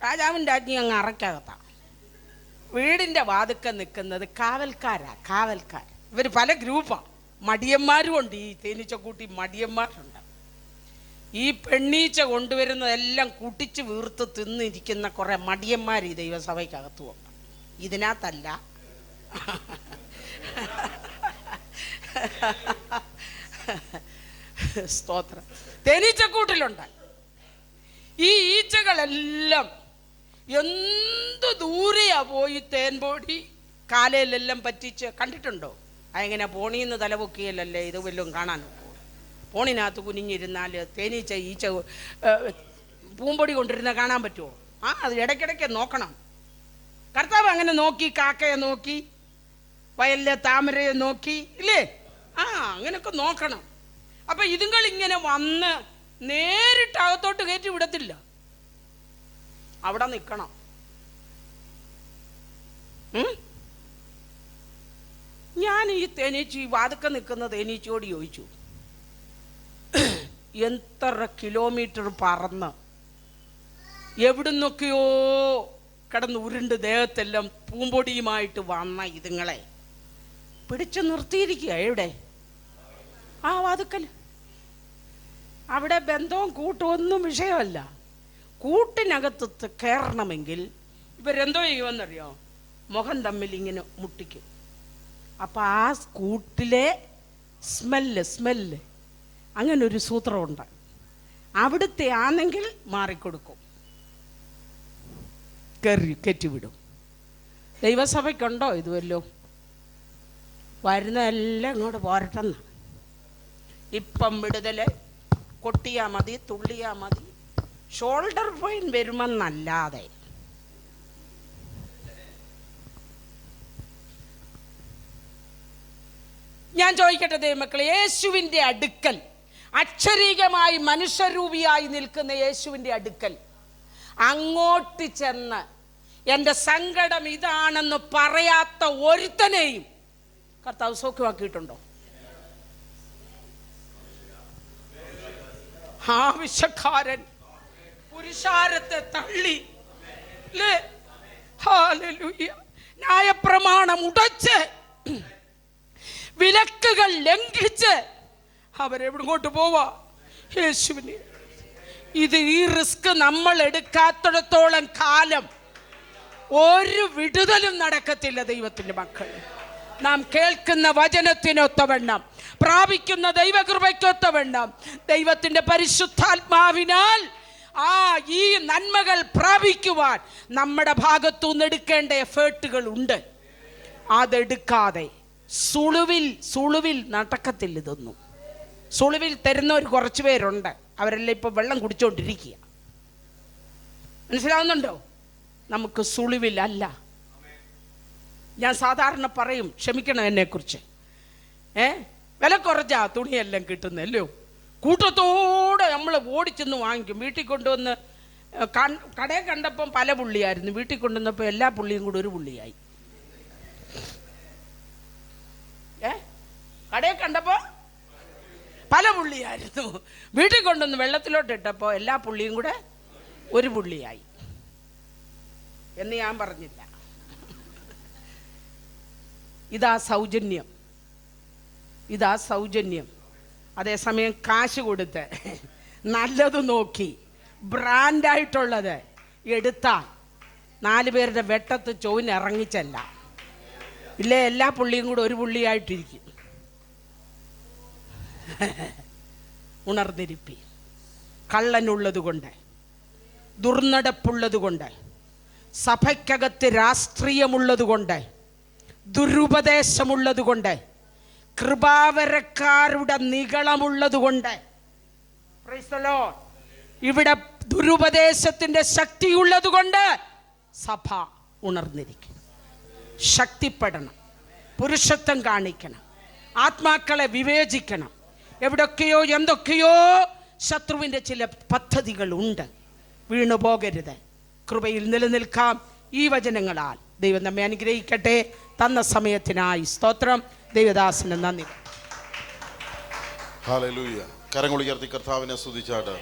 രാജാവിൻ്റെ രാജ്ഞി അങ്ങ് അറക്കകത്താ. വീടിൻ്റെ വാതുക്കൽ നിൽക്കുന്നത് കാവൽക്കാർ. ഇവർ പല ഗ്രൂപ്പാണ്. മടിയന്മാരും ഉണ്ട്. ഈ തേനീച്ചക്കൂട്ടി മടിയന്മാരുണ്ട്. ഈ പെണ്ണീച്ച കൊണ്ടുവരുന്നതെല്ലാം കുട്ടിച്ച് വീർത്ത് തിന്നിരിക്കുന്ന കുറെ മടിയന്മാർ ഈ ദൈവസഭയ്ക്കകത്തുമുണ്ട്. ഇതിനകത്തല്ല. സ്തോത്രം. തേനീച്ചക്കൂട്ടിലുണ്ട്. ഈ ഈച്ചകളെല്ലാം എന്ത് ദൂരെയാ പോയി തേൻപൊടി കാലയിലെല്ലാം പറ്റിച്ച് കണ്ടിട്ടുണ്ടോ? അതെങ്ങനെ പോണിന്ന് തലപൊക്കിയല്ലേ ഇത് വല്ലതും കാണാനോ? ഫോണിനകത്ത് കുനിഞ്ഞിരുന്നാൽ തേനീച്ച ഈച്ച പൂമ്പൊടി കൊണ്ടിരുന്ന കാണാൻ പറ്റുമോ? അത് ഇടയ്ക്കിടയ്ക്ക് നോക്കണം. കർത്താവ് അങ്ങനെ നോക്കി, കാക്കയെ നോക്കി, വയലിലെ താമരയെ നോക്കി, ഇല്ലേ? അങ്ങനെയൊക്കെ നോക്കണം. അപ്പൊ ഇതുങ്ങളിങ്ങനെ വന്ന് നേരിട്ട് അകത്തോട്ട് കയറ്റി വിടത്തില്ല, അവിടെ നിൽക്കണം. ഞാൻ ഈ തേനീച്ച, ഈ വാതുക്ക നിൽക്കുന്ന തേനീച്ചയോട് ചോദിച്ചു, എത്ര കിലോമീറ്റർ പറന്ന് എവിടുന്നൊക്കെയോ കിടന്ന് ഉരുണ്ട് ദേഹത്തെല്ലാം പൂമ്പൊടിയുമായിട്ട് വന്ന ഇതുങ്ങളെ പിടിച്ചു നിർത്തിയിരിക്കുക. എവിടെ? ആ വാതുക്കൽ. അവിടെ ബന്ധവും കൂട്ടും ഒന്നും വിഷയമല്ല. കൂട്ടിനകത്ത് കയറണമെങ്കിൽ ഇവരെന്തോ ചെയ്യുമെന്നറിയോ? മുഖം തമ്മിൽ ഇങ്ങനെ മുട്ടിക്കും. അപ്പം ആ കൂട്ടിലെ സ്മെല്ല് അങ്ങനെ ഒരു സൂത്രമുണ്ട്. അവിടുത്തെ ആണെങ്കിൽ മാറിക്കൊടുക്കും, കയറ്റിവിടും. ദൈവസഭയ്ക്കുണ്ടോ ഇതുവല്ലോ? വരുന്നതെല്ലാം ഇങ്ങോട്ട് പോരട്ടെന്ന്. ഇപ്പം വിടുതല് കൊട്ടിയാൽ മതി, തുള്ളിയാൽ മതി, ഷോൾഡർ പെയിൻ വരുമെന്നല്ലാതെ. ഞാൻ ചോദിക്കട്ടെ ദൈവമക്കളെ, യേശുവിൻ്റെ അടുക്കൽ, അക്ഷരീകമായി മനുഷ്യരൂപിയായി നിൽക്കുന്ന യേശുവിൻ്റെ അടുക്കൽ അങ്ങോട്ട് ചെന്ന് എൻ്റെ സങ്കടം ഇതാണെന്ന് പറയാത്ത ഒരുത്തനെയും കർത്താവ് സൗഖ്യമാക്കിയിട്ടുണ്ടോ? ആവശ്യക്കാരൻ പുരുഷാരത്തെ തള്ളി, ഹല്ലേലൂയ, ന്യായപ്രമാണം ഉടച്ച് വിലക്കുകൾ ലംഘിച്ച് അവരെവിടങ്ങോട്ട് പോവാ? യേശുവിന്. ഈ റിസ്ക് നമ്മൾ എടുക്കാത്തിടത്തോളം കാലം ഒരു വിടുതലും നടക്കത്തില്ല. ദൈവത്തിൻ്റെ മക്കൾ, നാം കേൾക്കുന്ന വചനത്തിനൊത്തവണ്ണം, പ്രാപിക്കുന്ന ദൈവകൃപയ്ക്കൊത്തവണ്ണം, ദൈവത്തിൻ്റെ പരിശുദ്ധാത്മാവിനാൽ ഈ നന്മകൾ പ്രാപിക്കുവാൻ നമ്മുടെ ഭാഗത്തുനിന്ന് എടുക്കേണ്ട എഫേർട്ടുകൾ ഉണ്ട്. അതെടുക്കാതെ സുളുവിൽ നടക്കത്തില്ല. ഇതൊന്നും സുളുവിൽ തരുന്നവർ കുറച്ച് പേരുണ്ട്. അവരെല്ലാം ഇപ്പൊ വെള്ളം കുടിച്ചോണ്ടിരിക്കുക. മനസ്സിലാവുന്നുണ്ടോ? നമുക്ക് സുളുവിലല്ല. ഞാൻ സാധാരണ പറയും, ക്ഷമിക്കണം എന്നെക്കുറിച്ച്, വില കുറച്ചാ തുണിയെല്ലാം കിട്ടുന്നല്ലോ. കൂട്ടത്തോടെ നമ്മൾ ഓടിച്ചെന്ന് വാങ്ങിക്കും. വീട്ടിൽ കൊണ്ടുവന്ന് കടയിൽ കണ്ടപ്പം പല പുള്ളിയായിരുന്നു, വീട്ടിൽ കൊണ്ടുവന്നപ്പോൾ എല്ലാ പുള്ളിയും കൂടെ ഒരു പുള്ളിയായി. കടയിൽ കണ്ടപ്പോൾ പല പുള്ളിയായിരുന്നു, വീട്ടിൽ കൊണ്ടുവന്ന് വെള്ളത്തിലോട്ട് ഇട്ടപ്പോൾ എല്ലാ പുള്ളിയും കൂടെ ഒരു പുള്ളിയായി എന്ന് ഞാൻ പറഞ്ഞില്ല. ഇതാ സൗജന്യം. അതേസമയം കാശ് കൊടുത്ത് നല്ലത് നോക്കി ബ്രാൻഡായിട്ടുള്ളത് എടുത്താൽ 4 പേരുടെ വെട്ടത്ത് ചോവിനിറങ്ങിച്ചല്ല, ഇല്ലേ എല്ലാ പുള്ളിയും കൂടെ ഒരു പുള്ളിയായിട്ടിരിക്കും. ഉണർന്നിരിപ്പി. കള്ളനുള്ളത് കൊണ്ട്, ദുർനടപ്പുള്ളത് കൊണ്ട്, സഭയ്ക്കകത്ത് രാഷ്ട്രീയമുള്ളത് കൊണ്ട്, ദുരുപദേശമുള്ളത് കൊണ്ട്, കൃപാവരക്കാരുടെ നിഗളമുള്ളത് കൊണ്ട്, ഇവിടെ ദുരുപദേശത്തിന്റെ ശക്തിയുള്ളത് കൊണ്ട് സഭ ഉണർന്നിരിക്കും. ശക്തിപ്പെടണം, പുരുഷത്വം കാണിക്കണം, ആത്മാക്കളെ വിവേചിക്കണം. എവിടൊക്കെയോ എന്തൊക്കെയോ ശത്രുവിൻ്റെ ചില പദ്ധതികളുണ്ട്. വീണുപോകരുത്. കൃപയിൽ നിലനിൽക്കാം ഈ വചനങ്ങളാൽ. ദൈവം നമ്മെ അനുഗ്രഹിക്കട്ടെ. തന്ന സമയത്തിനായി സ്തോത്രം. ദൈവദാസന് നന്ദി. ഹല്ലേലൂയ. കരങ്ങൾ ഉയർത്തി കർത്താവിനെ സ്തുതിച്ചാട്ട്.